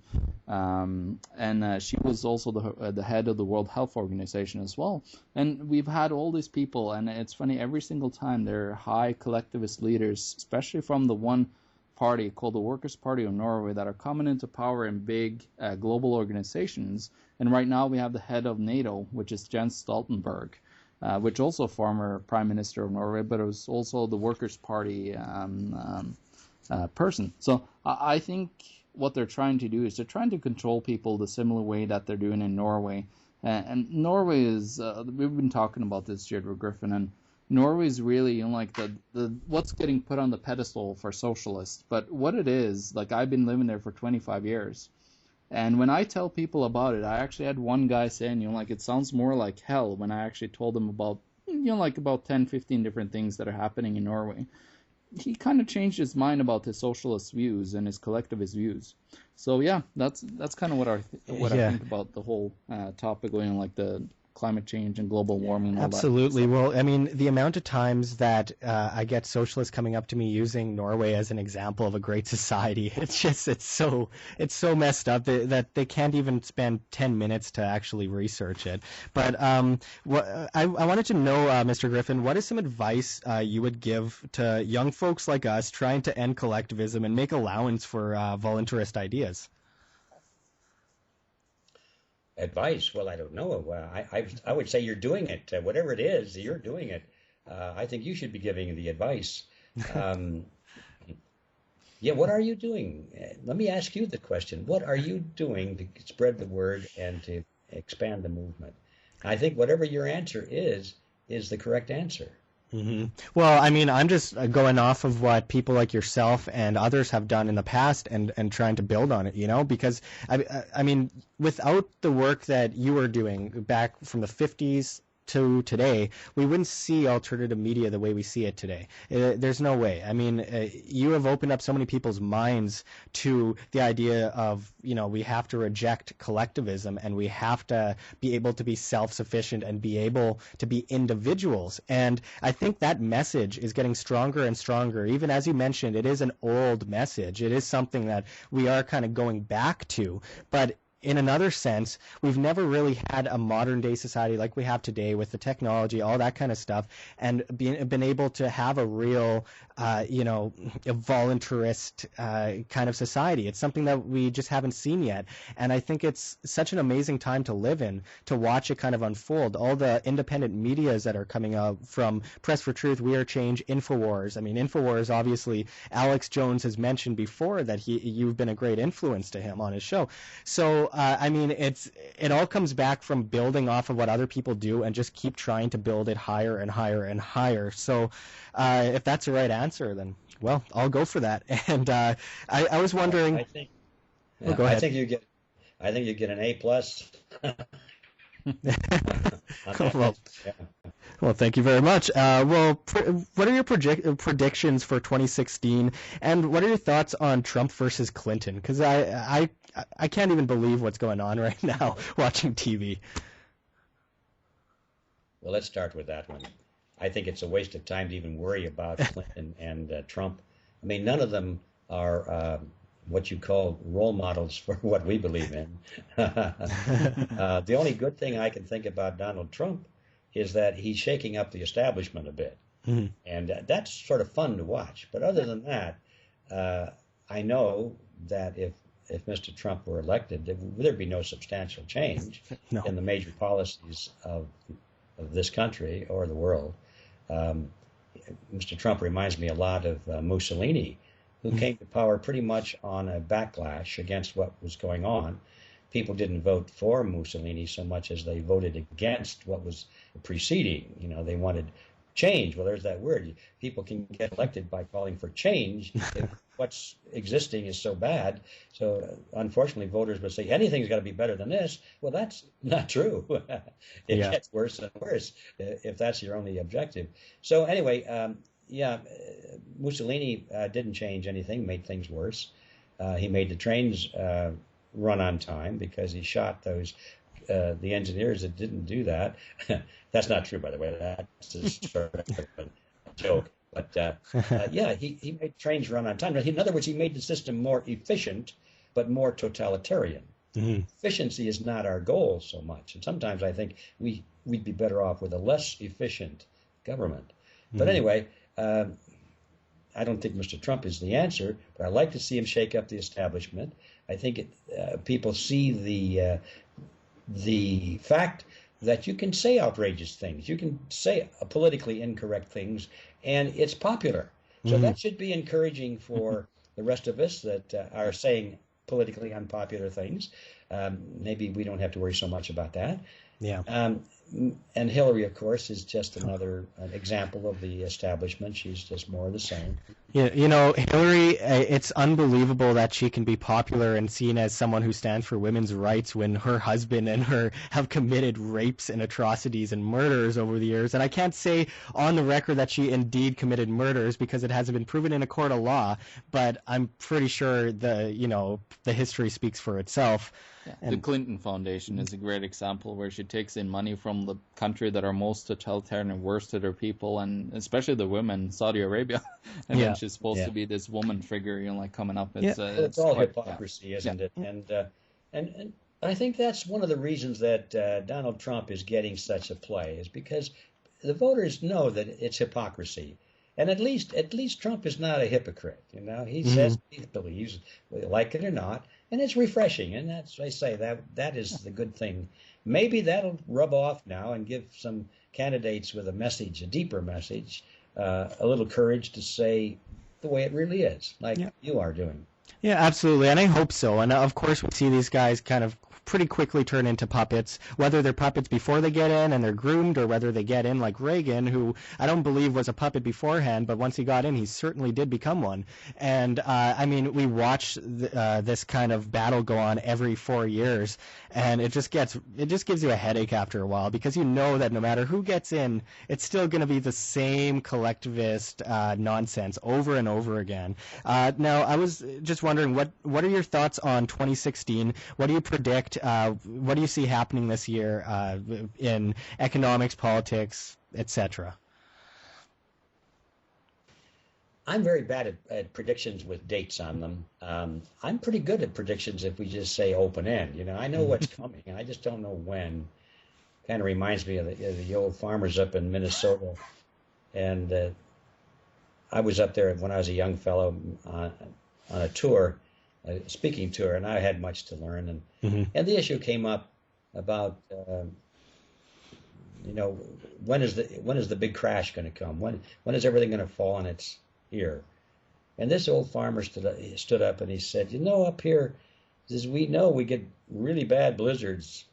and she was also the head of the World Health Organization as well. And we've had all these people, and it's funny, every single time they're high collectivist leaders, especially from the one party called the Workers' Party of Norway, that are coming into power in big global organizations. And right now we have the head of NATO, which is Jens Stoltenberg, which also former Prime Minister of Norway, but it was also the Workers' Party person. So I think what they're trying to do is they're trying to control people the similar way that they're doing in Norway. And Norway is, we've been talking about this, Jekyll Griffin, and Norway is really, you know, like the what's getting put on the pedestal for socialists. But what it is, like, I've been living there for 25 years. And when I tell people about it, I actually had one guy saying, you know, like, it sounds more like hell, when I actually told him about, you know, like about 10, 15 different things that are happening in Norway. He kind of changed his mind about his socialist views and his collectivist views. So yeah, that's kind of what I think about the whole topic, going like the climate change and global warming and all Absolutely. that. Well, I mean, the amount of times that I get socialists coming up to me using Norway as an example of a great society, it's so messed up that they can't even spend 10 minutes to actually research it. But I wanted to know, Mr. Griffin, what is some advice you would give to young folks like us trying to end collectivism and make allowance for voluntarist ideas? Advice? Well, I don't know. I would say you're doing it. Whatever it is, you're doing it. I think you should be giving the advice. Yeah, what are you doing? Let me ask you the question. What are you doing to spread the word and to expand the movement? I think whatever your answer is the correct answer. Mm-hmm. Well, I mean, I'm just going off of what people like yourself and others have done in the past and trying to build on it, you know, because I mean, without the work that you were doing back from the 50s to today, we wouldn't see alternative media the way we see it today. There's no way. I mean, you have opened up so many people's minds to the idea of, you know, we have to reject collectivism and we have to be able to be self-sufficient and be able to be individuals. And I think that message is getting stronger and stronger. Even as you mentioned, it is an old message. It is something that we are kind of going back to. But in another sense, we've never really had a modern day society like we have today with the technology, all that kind of stuff, and been able to have a real, you know, a voluntarist kind of society. It's something that we just haven't seen yet. And I think it's such an amazing time to live in, to watch it kind of unfold. All the independent medias that are coming out, from Press for Truth, We Are Change, InfoWars. I mean, InfoWars, obviously, Alex Jones has mentioned before that you've been a great influence to him on his show. So, I mean, it all comes back from building off of what other people do and just keep trying to build it higher and higher and higher. So if that's the right answer, then, well, I'll go for that. And I was wondering. I think, oh, go ahead. I think you get an A+. Well, yeah. Well, thank you very much. Well, what are your predictions for 2016, and what are your thoughts on Trump versus Clinton? Because I can't even believe what's going on right now watching TV. Well, let's start with that one. I think it's a waste of time to even worry about Clinton and Trump. I mean, none of them are what you call role models for what we believe in. The only good thing I can think about Donald Trump is that he's shaking up the establishment a bit. Mm-hmm. And that's sort of fun to watch. But other than that, I know that if Mr. Trump were elected, there'd be no substantial change in the major policies of this country or the world. Mr. Trump reminds me a lot of Mussolini, who came to power pretty much on a backlash against what was going on. People didn't vote for Mussolini so much as they voted against what was preceding. You know, they wanted change. Well, there's that word. People can get elected by calling for change if what's existing is so bad. So unfortunately, voters would say anything's got to be better than this. Well, that's not true. It gets worse and worse if that's your only objective. So anyway, Mussolini didn't change anything, made things worse. He made the trains run on time because he shot those the engineers that didn't do that. That's not true, by the way. That's just sort of a joke. But yeah, he made trains run on time. In other words, he made the system more efficient, but more totalitarian. Mm-hmm. Efficiency is not our goal so much. And sometimes I think we'd be better off with a less efficient government. Mm-hmm. But anyway, I don't think Mr. Trump is the answer, but I'd like to see him shake up the establishment. I think people see the fact that you can say outrageous things, you can say politically incorrect things, and it's popular. So that should be encouraging for the rest of us that are saying politically unpopular things. Maybe we don't have to worry so much about that. Yeah. And Hillary, of course, is just another example of the establishment. She's just more of the same. Yeah, you know, Hillary, it's unbelievable that she can be popular and seen as someone who stands for women's rights when her husband and her have committed rapes and atrocities and murders over the years. And I can't say on the record that she indeed committed murders because it hasn't been proven in a court of law, but I'm pretty sure the history speaks for itself. Yeah. And the Clinton Foundation is a great example where she takes in money from the country that are most totalitarian and worst to their people, and especially the women, Saudi Arabia. And then she's supposed to be this woman figure, like coming up. It's all hypocrisy, isn't it? And I think that's one of the reasons that Donald Trump is getting such a play, is because the voters know that it's hypocrisy. And at least Trump is not a hypocrite. He says he believes, like it or not, and it's refreshing. And that's, I say, that is the good thing. Maybe that'll rub off now and give some candidates with a deeper message, a little courage to say the way it really is, like you are doing. Yeah, absolutely, and I hope so. And of course, we see these guys kind of pretty quickly turn into puppets, whether they're puppets before they get in and they're groomed, or whether they get in like Reagan, who I don't believe was a puppet beforehand, but once he got in, he certainly did become one. And I mean, we watch this kind of battle go on every 4 years, and it just gives you a headache after a while, because you know that no matter who gets in, it's still going to be the same collectivist nonsense over and over again. Now, I was just wondering, what are your thoughts on 2016? What do you predict? What do you see happening this year in economics, politics, etc.? I'm very bad at predictions with dates on them. I'm pretty good at predictions if we just say open end. I know what's coming, and I just don't know when. Kind of reminds me of the old farmers up in Minnesota, and I was up there when I was a young fellow on a tour, a speaking tour, and I had much to learn. And the issue came up about when is the big crash going to come? When is everything going to fall on its ear? And this old farmer stood up and he said, up here, we know we get really bad blizzards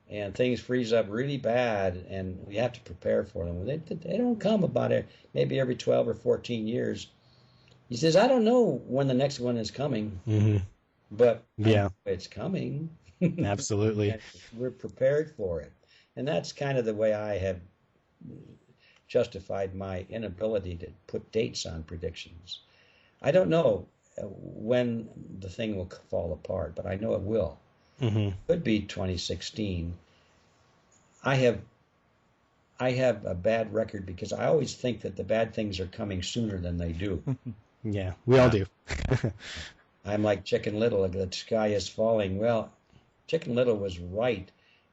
and things freeze up really bad, and we have to prepare for them. They don't come about maybe every 12 or 14 years. He says, I don't know when the next one is coming, but it's coming. Absolutely. We're prepared for it. And that's kind of the way I have justified my inability to put dates on predictions. I don't know when the thing will fall apart, but I know it will. Could be 2016. I have a bad record because I always think that the bad things are coming sooner than they do. Yeah, we all do. I'm like Chicken Little, the sky is falling. Well, Chicken Little was right.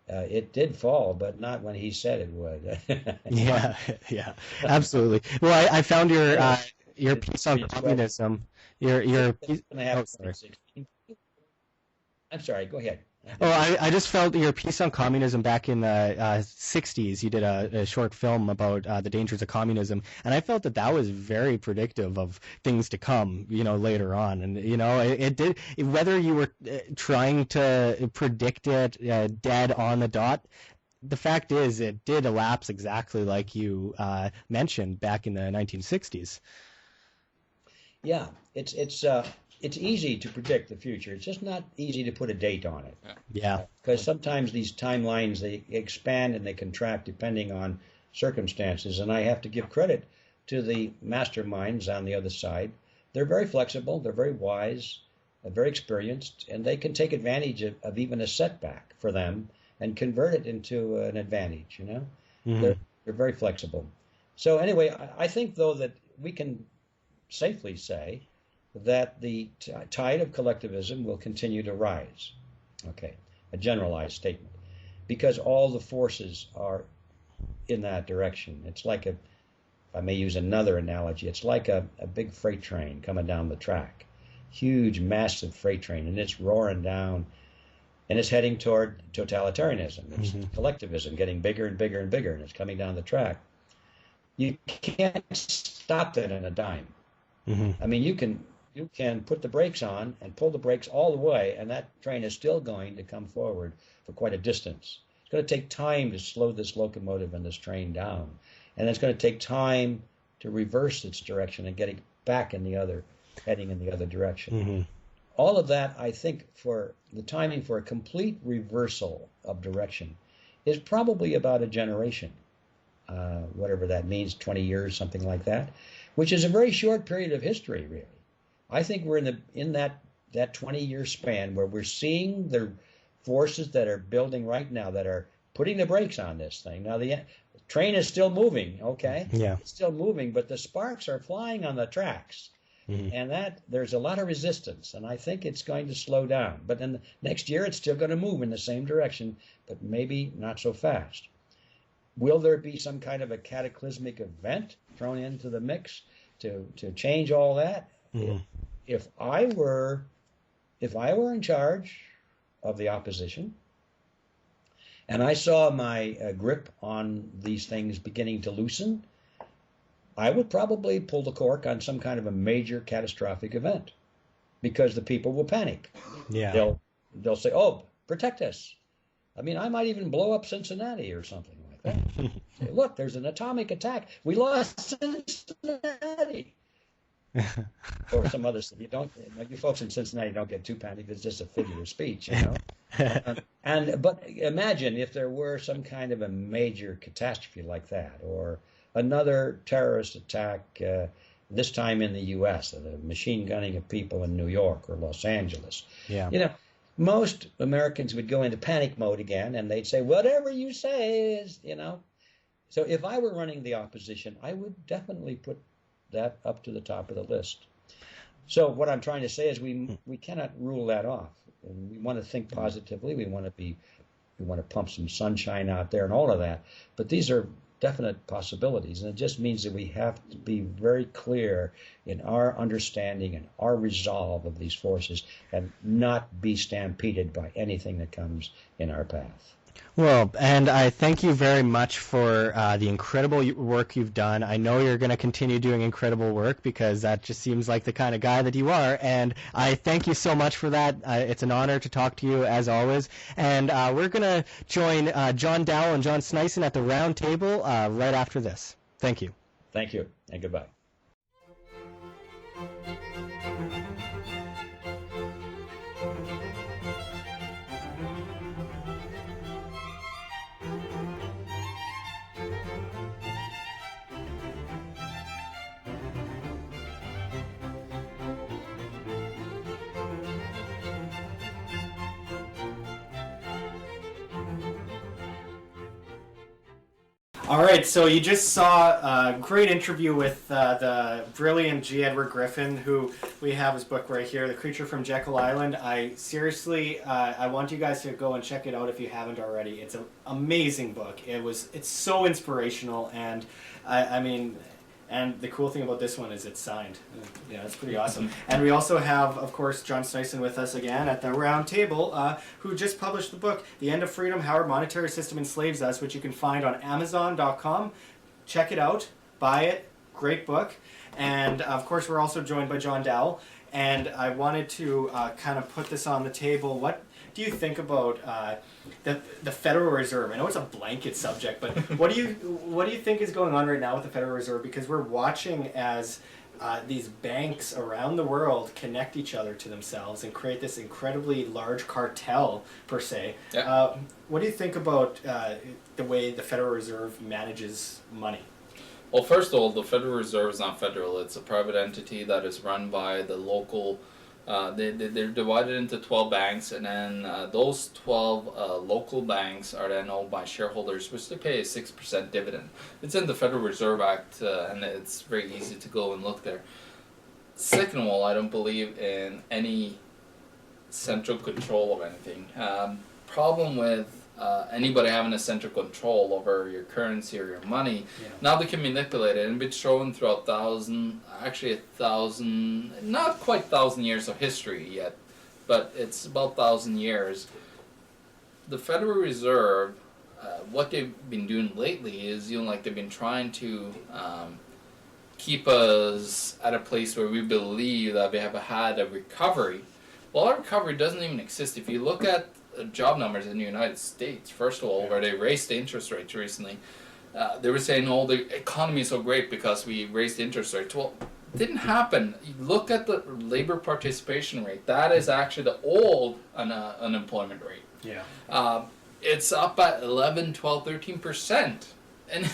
It did fall, but not when he said it would. yeah, absolutely. Well, I found your piece on communism. Your piece. I'm sorry. Go ahead. Oh, I just felt your piece on communism back in the 60s. You did a short film about the dangers of communism, and I felt that was very predictive of things to come, later on. And, it did, whether you were trying to predict it dead on the dot, the fact is it did elapse exactly like you mentioned back in the 1960s. Yeah, it's easy to predict the future. It's just not easy to put a date on it. Yeah. Because sometimes these timelines, they expand and they contract depending on circumstances. And I have to give credit to the masterminds on the other side. They're very flexible. They're very wise, very experienced, and they can take advantage of even a setback for them and convert it into an advantage, you know? Mm-hmm. They're very flexible. So anyway, I think, though, that we can safely say that the tide of collectivism will continue to rise. Okay, a generalized statement. Because all the forces are in that direction. It's like if I may use another analogy, it's like a big freight train coming down the track. Huge, massive freight train, and it's roaring down, and it's heading toward totalitarianism. It's collectivism, getting bigger and bigger and bigger, and it's coming down the track. You can't stop that in a dime. I mean, you can put the brakes on and pull the brakes all the way, and that train is still going to come forward for quite a distance. It's going to take time to slow this locomotive and this train down, and it's going to take time to reverse its direction and get it back in the other, heading in the other direction. All of that, I think, for the timing for a complete reversal of direction is probably about a generation, whatever that means, 20 years, something like that, which is a very short period of history, really. I think we're in that 20-year span where we're seeing the forces that are building right now that are putting the brakes on this thing. Now, the train is still moving, okay? Yeah. It's still moving, but the sparks are flying on the tracks. And that there's a lot of resistance, and I think it's going to slow down. But then next year, it's still going to move in the same direction, but maybe not so fast. Will there be some kind of a cataclysmic event thrown into the mix to change all that? If I were in charge of the opposition, and I saw my grip on these things beginning to loosen, I would probably pull the cork on some kind of a major catastrophic event, because the people will panic. Yeah. They'll say, "Oh, protect us." I mean, I might even blow up Cincinnati or something like that. Say, "Look, there's an atomic attack. We lost Cincinnati." Or some other city. You folks in Cincinnati don't get too panicked. It's just a figure of speech, you know. But imagine if there were some kind of a major catastrophe like that, or another terrorist attack, this time in the U.S., the machine gunning of people in New York or Los Angeles. Yeah. You know, most Americans would go into panic mode again, and they'd say, "Whatever you say is," you know. So if I were running the opposition, I would definitely put that up to the top of the list. So what I'm trying to say is we cannot rule that off. And we want to think positively. We want to pump some sunshine out there and all of that. But these are definite possibilities, and it just means that we have to be very clear in our understanding and our resolve of these forces, and not be stampeded by anything that comes in our path. Well, and I thank you very much for the incredible work you've done. I know you're going to continue doing incredible work, because that just seems like the kind of guy that you are, and I thank you so much for that. It's an honor to talk to you, as always. And we're going to join John Doull and John Sneisen at the round table right after this. Thank you. Thank you, and goodbye. All right, so you just saw a great interview with the brilliant G. Edward Griffin, who we have his book right here, The Creature from Jekyll Island. I seriously, I want you guys to go and check it out if you haven't already. It's an amazing book. It's so inspirational, and I mean, and the cool thing about this one is it's signed. Yeah, it's pretty awesome. And we also have, of course, John Sneisen with us again at the round table, who just published the book, The End of Freedom, How Our Monetary System Enslaves Us, which you can find on Amazon.com. Check it out. Buy it. Great book. And, of course, we're also joined by John Doull. And I wanted to kind of put this on the table. What do you think about the Federal Reserve? I know it's a blanket subject, but what do you think is going on right now with the Federal Reserve? Because we're watching as these banks around the world connect each other to themselves and create this incredibly large cartel, per se. Yeah. What do you think about the way the Federal Reserve manages money? Well, first of all, the Federal Reserve is not federal. It's a private entity that is run by the local They're divided into 12 banks, and then those 12 local banks are then owned by shareholders, which they pay a 6% dividend. It's in the Federal Reserve Act, and it's very easy to go and look there. Second of all, I don't believe in any central control of anything. Problem with anybody having a central control over your currency or your money, now they can manipulate it, and it's shown throughout not quite 1,000 years of history yet, but it's about 1,000 years. The Federal Reserve, what they've been doing lately is, they've been trying to keep us at a place where we believe that we have had a recovery. Well, our recovery doesn't even exist. If you look at job numbers in the United States, first of all, where they raised the interest rates recently, they were saying, oh, the economy is so great because we raised the interest rates. Well, it didn't happen. You look at the labor participation rate. That is actually the old unemployment rate. Yeah. It's up at 11, 12, 13%. And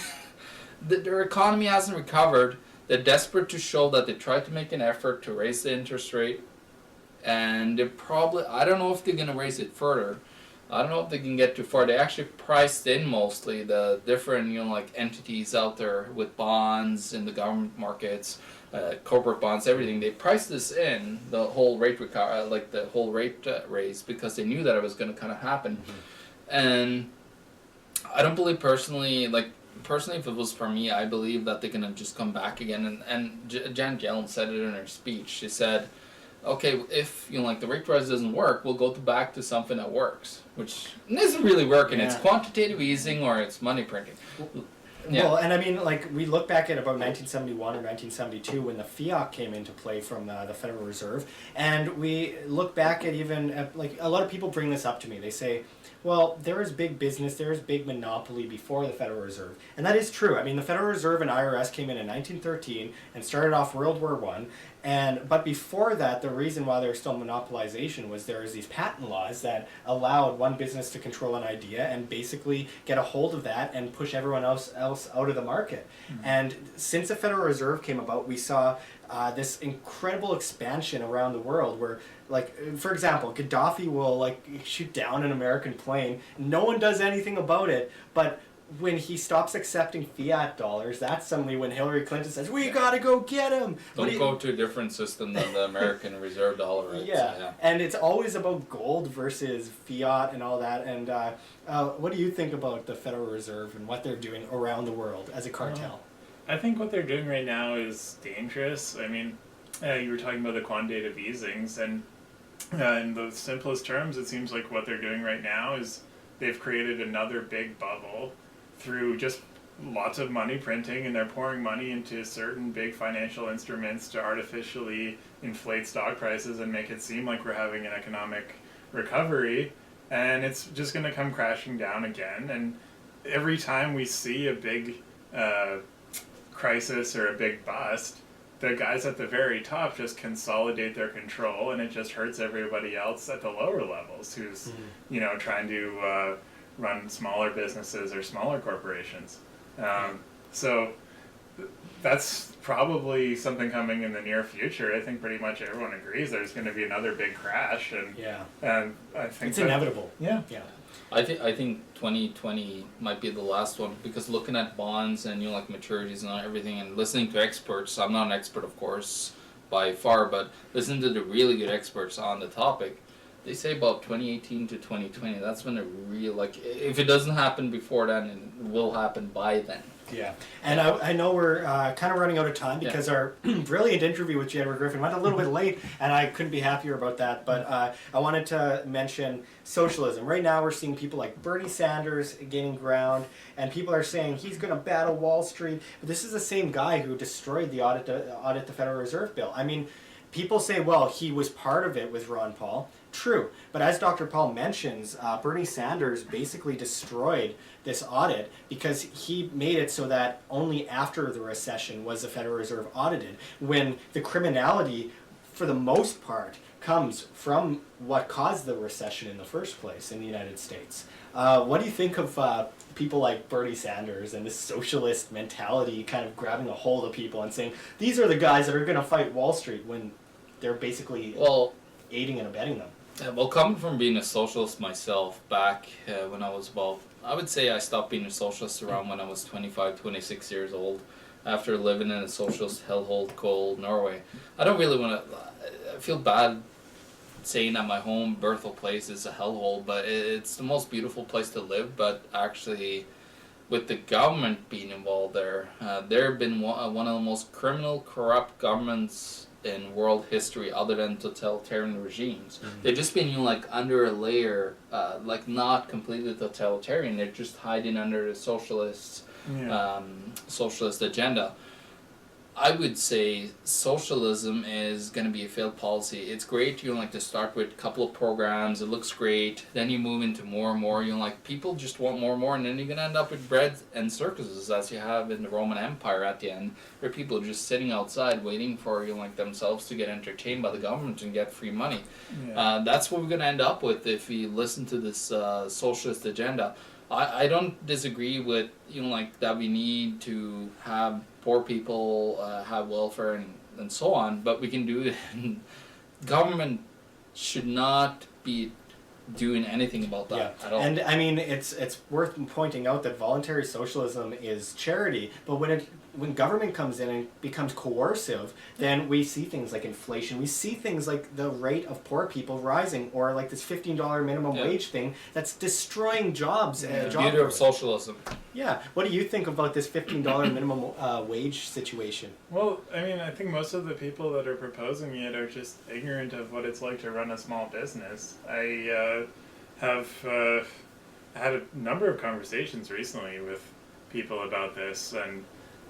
their economy hasn't recovered. They're desperate to show that they tried to make an effort to raise the interest rate. And they're probably, I don't know if they're going to raise it further. I don't know if they can get too far. They actually priced in mostly the different, entities out there with bonds in the government markets, corporate bonds, everything. They priced this in, the whole rate raise, because they knew that it was going to kind of happen. Mm-hmm. And I don't believe personally, if it was for me, I believe that they're going to just come back again. And Janet Yellen said it in her speech. She said, okay, if the rate rise doesn't work, we'll go back to something that works, which isn't really working. Yeah. It's quantitative easing or it's money printing. Well, and I mean, we look back at about 1971 or 1972 when the fiat came into play from the Federal Reserve, and we look back at a lot of people bring this up to me. They say, well, there was big business, there was big monopoly before the Federal Reserve. And that is true. I mean, the Federal Reserve and IRS came in 1913 and started off World War I. But before that, the reason why there was still monopolization was there was these patent laws that allowed one business to control an idea and basically get a hold of that and push everyone else out of the market. Mm-hmm. And since the Federal Reserve came about, we saw this incredible expansion around the world where, for example, Gaddafi will shoot down an American plane. No one does anything about it, but when he stops accepting fiat dollars, that's suddenly when Hillary Clinton says, we gotta go get him. Don't go to a different system than the American reserve dollar. Right? Yeah, and it's always about gold versus fiat and all that. And what do you think about the Federal Reserve and what they're doing around the world as a cartel? I think what they're doing right now is dangerous. I mean, you were talking about the quantitative easings, and in the simplest terms, it seems like what they're doing right now is they've created another big bubble through just lots of money printing, and they're pouring money into certain big financial instruments to artificially inflate stock prices and make it seem like we're having an economic recovery, and it's just going to come crashing down again. And every time we see a big crisis or a big bust, the guys at the very top just consolidate their control, and it just hurts everybody else at the lower levels who's trying to run smaller businesses or smaller corporations. So that's probably something coming in the near future. I think pretty much everyone agrees there's going to be another big crash, and I think it's inevitable. Yeah. I think 2020 might be the last one, because looking at bonds and maturities and everything, and listening to experts. I'm not an expert, of course, by far, but listening to the really good experts on the topic. They say about 2018 to 2020, that's when it really, if it doesn't happen before then, it will happen by then. Yeah, and I know we're kind of running out of time because our brilliant interview with Edward Griffin went a little bit late, and I couldn't be happier about that. But I wanted to mention socialism. Right now we're seeing people like Bernie Sanders gaining ground, and people are saying he's going to battle Wall Street. But this is the same guy who destroyed the audit the Federal Reserve bill. I mean, people say, well, he was part of it with Ron Paul. True, but as Dr. Paul mentions, Bernie Sanders basically destroyed this audit because he made it so that only after the recession was the Federal Reserve audited, when the criminality, for the most part, comes from what caused the recession in the first place in the United States. What do you think of people like Bernie Sanders and this socialist mentality kind of grabbing a hold of people and saying, these are the guys that are going to fight Wall Street when they're basically... Well, aiding and abetting them. Well, coming from being a socialist myself back when I was I would say I stopped being a socialist around when I was 25, 26 years old, after living in a socialist hellhole called Norway. I don't really want to, I feel bad saying that my home birthplace is a hellhole, but it's the most beautiful place to live. But actually, with the government being involved there have been one of the most criminal, corrupt governments in world history other than totalitarian regimes. Mm-hmm. They've just been like under a layer, like not completely totalitarian, they're just hiding under the socialist agenda. I would say socialism is going to be a failed policy. It's great, like to start with a couple of programs, it looks great, then you move into more and more, like people just want more and more, and then you're going to end up with bread and circuses as you have in the Roman Empire at the end, where people are just sitting outside waiting for like themselves to get entertained by the government and get free money. Yeah. That's what we're going to end up with if we listen to this socialist agenda. I don't disagree with like that we need to have poor people have welfare and so on, but we can do it. Government should not be doing anything about that at all. And I mean, it's worth pointing out that voluntary socialism is charity, but when government comes in and becomes coercive, then we see things like inflation. We see things like the rate of poor people rising, or like this $15 minimum wage thing that's destroying jobs. Beauty of socialism. Yeah. What do you think about this $15 minimum wage situation? Well, I mean, I think most of the people that are proposing it are just ignorant of what it's like to run a small business. I have had a number of conversations recently with people about this, and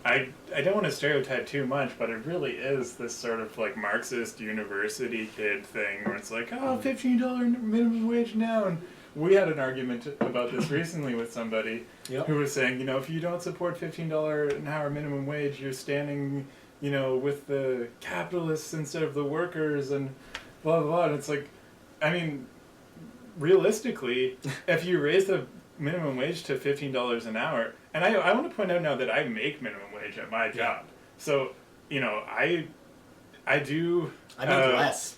I don't want to stereotype too much, but it really is this sort of like Marxist university kid thing where it's like, oh, $15 minimum wage now. And we had an argument about this recently with somebody who was saying, if you don't support $15 an hour minimum wage, you're standing, with the capitalists instead of the workers and blah, blah, blah. And it's like, I mean, realistically, if you raise the minimum wage to $15 an hour, and I want to point out now that I make minimum wage at my job, so I do. I make less.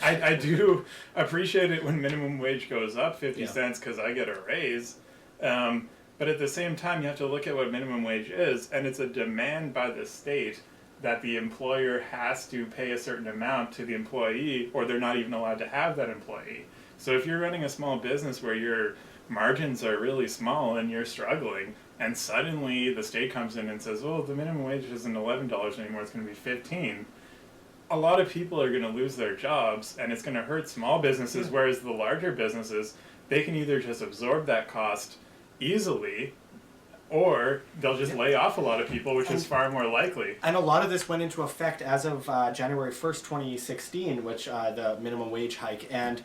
I do appreciate it when minimum wage goes up 50 cents because I get a raise, but at the same time you have to look at what minimum wage is, and it's a demand by the state that the employer has to pay a certain amount to the employee, or they're not even allowed to have that employee. So if you're running a small business where your margins are really small and you're struggling, and suddenly the state comes in and says, oh, the minimum wage isn't $11 anymore, it's going to be $15, a lot of people are going to lose their jobs, and it's going to hurt small businesses, whereas the larger businesses, they can either just absorb that cost easily, or they'll just lay off a lot of people, which is far more likely. And a lot of this went into effect as of January 1st, 2016, which the minimum wage hike. And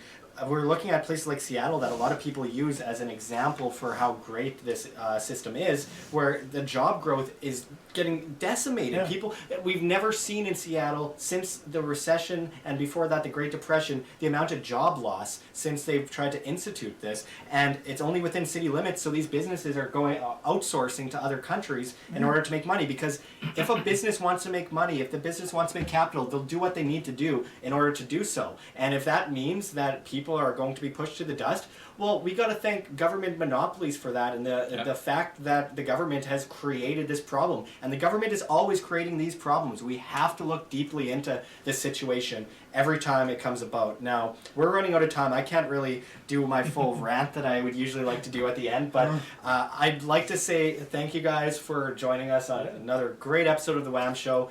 we're looking at places like Seattle that a lot of people use as an example for how great this system is, where the job growth is getting decimated. Yeah. People, we've never seen in Seattle since the recession and before that the Great Depression, the amount of job loss since they've tried to institute this, and it's only within city limits, so these businesses are going outsourcing to other countries in order to make money, because if a business wants to make money, if the business wants to make capital, they'll do what they need to do in order to do so. And if that means that people are going to be pushed to the dust, well, we got to thank government monopolies for that, and the fact that the government has created this problem. And the government is always creating these problems. We have to look deeply into this situation every time it comes about. Now, we're running out of time. I can't really do my full rant that I would usually like to do at the end, but I'd like to say thank you guys for joining us on another great episode of the WAM Show.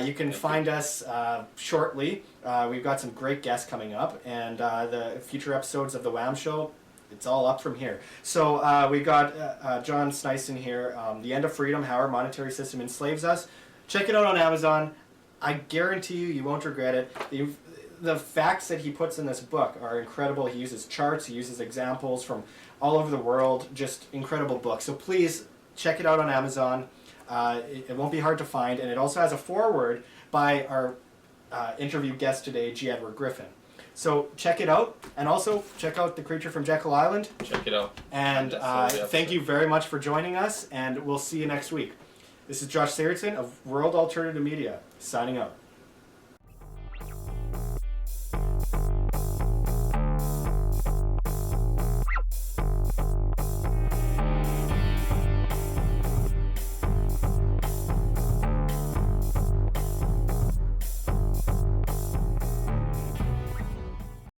You can find us shortly. We've got some great guests coming up, and the future episodes of the WAM Show, it's all up from here. So we got John Sneisen here, The End of Freedom, How Our Monetary System Enslaves Us. Check it out on Amazon. I guarantee you won't regret it. The facts that he puts in this book are incredible. He uses charts, he uses examples from all over the world. Just incredible book. So please check it out on Amazon. It won't be hard to find. And it also has a foreword by our interview guest today, G. Edward Griffin. So check it out, and also check out The Creature from Jekyll Island. Check it out. And thank you very much for joining us, and we'll see you next week. This is Josh Sigurdson of World Alternative Media, signing out.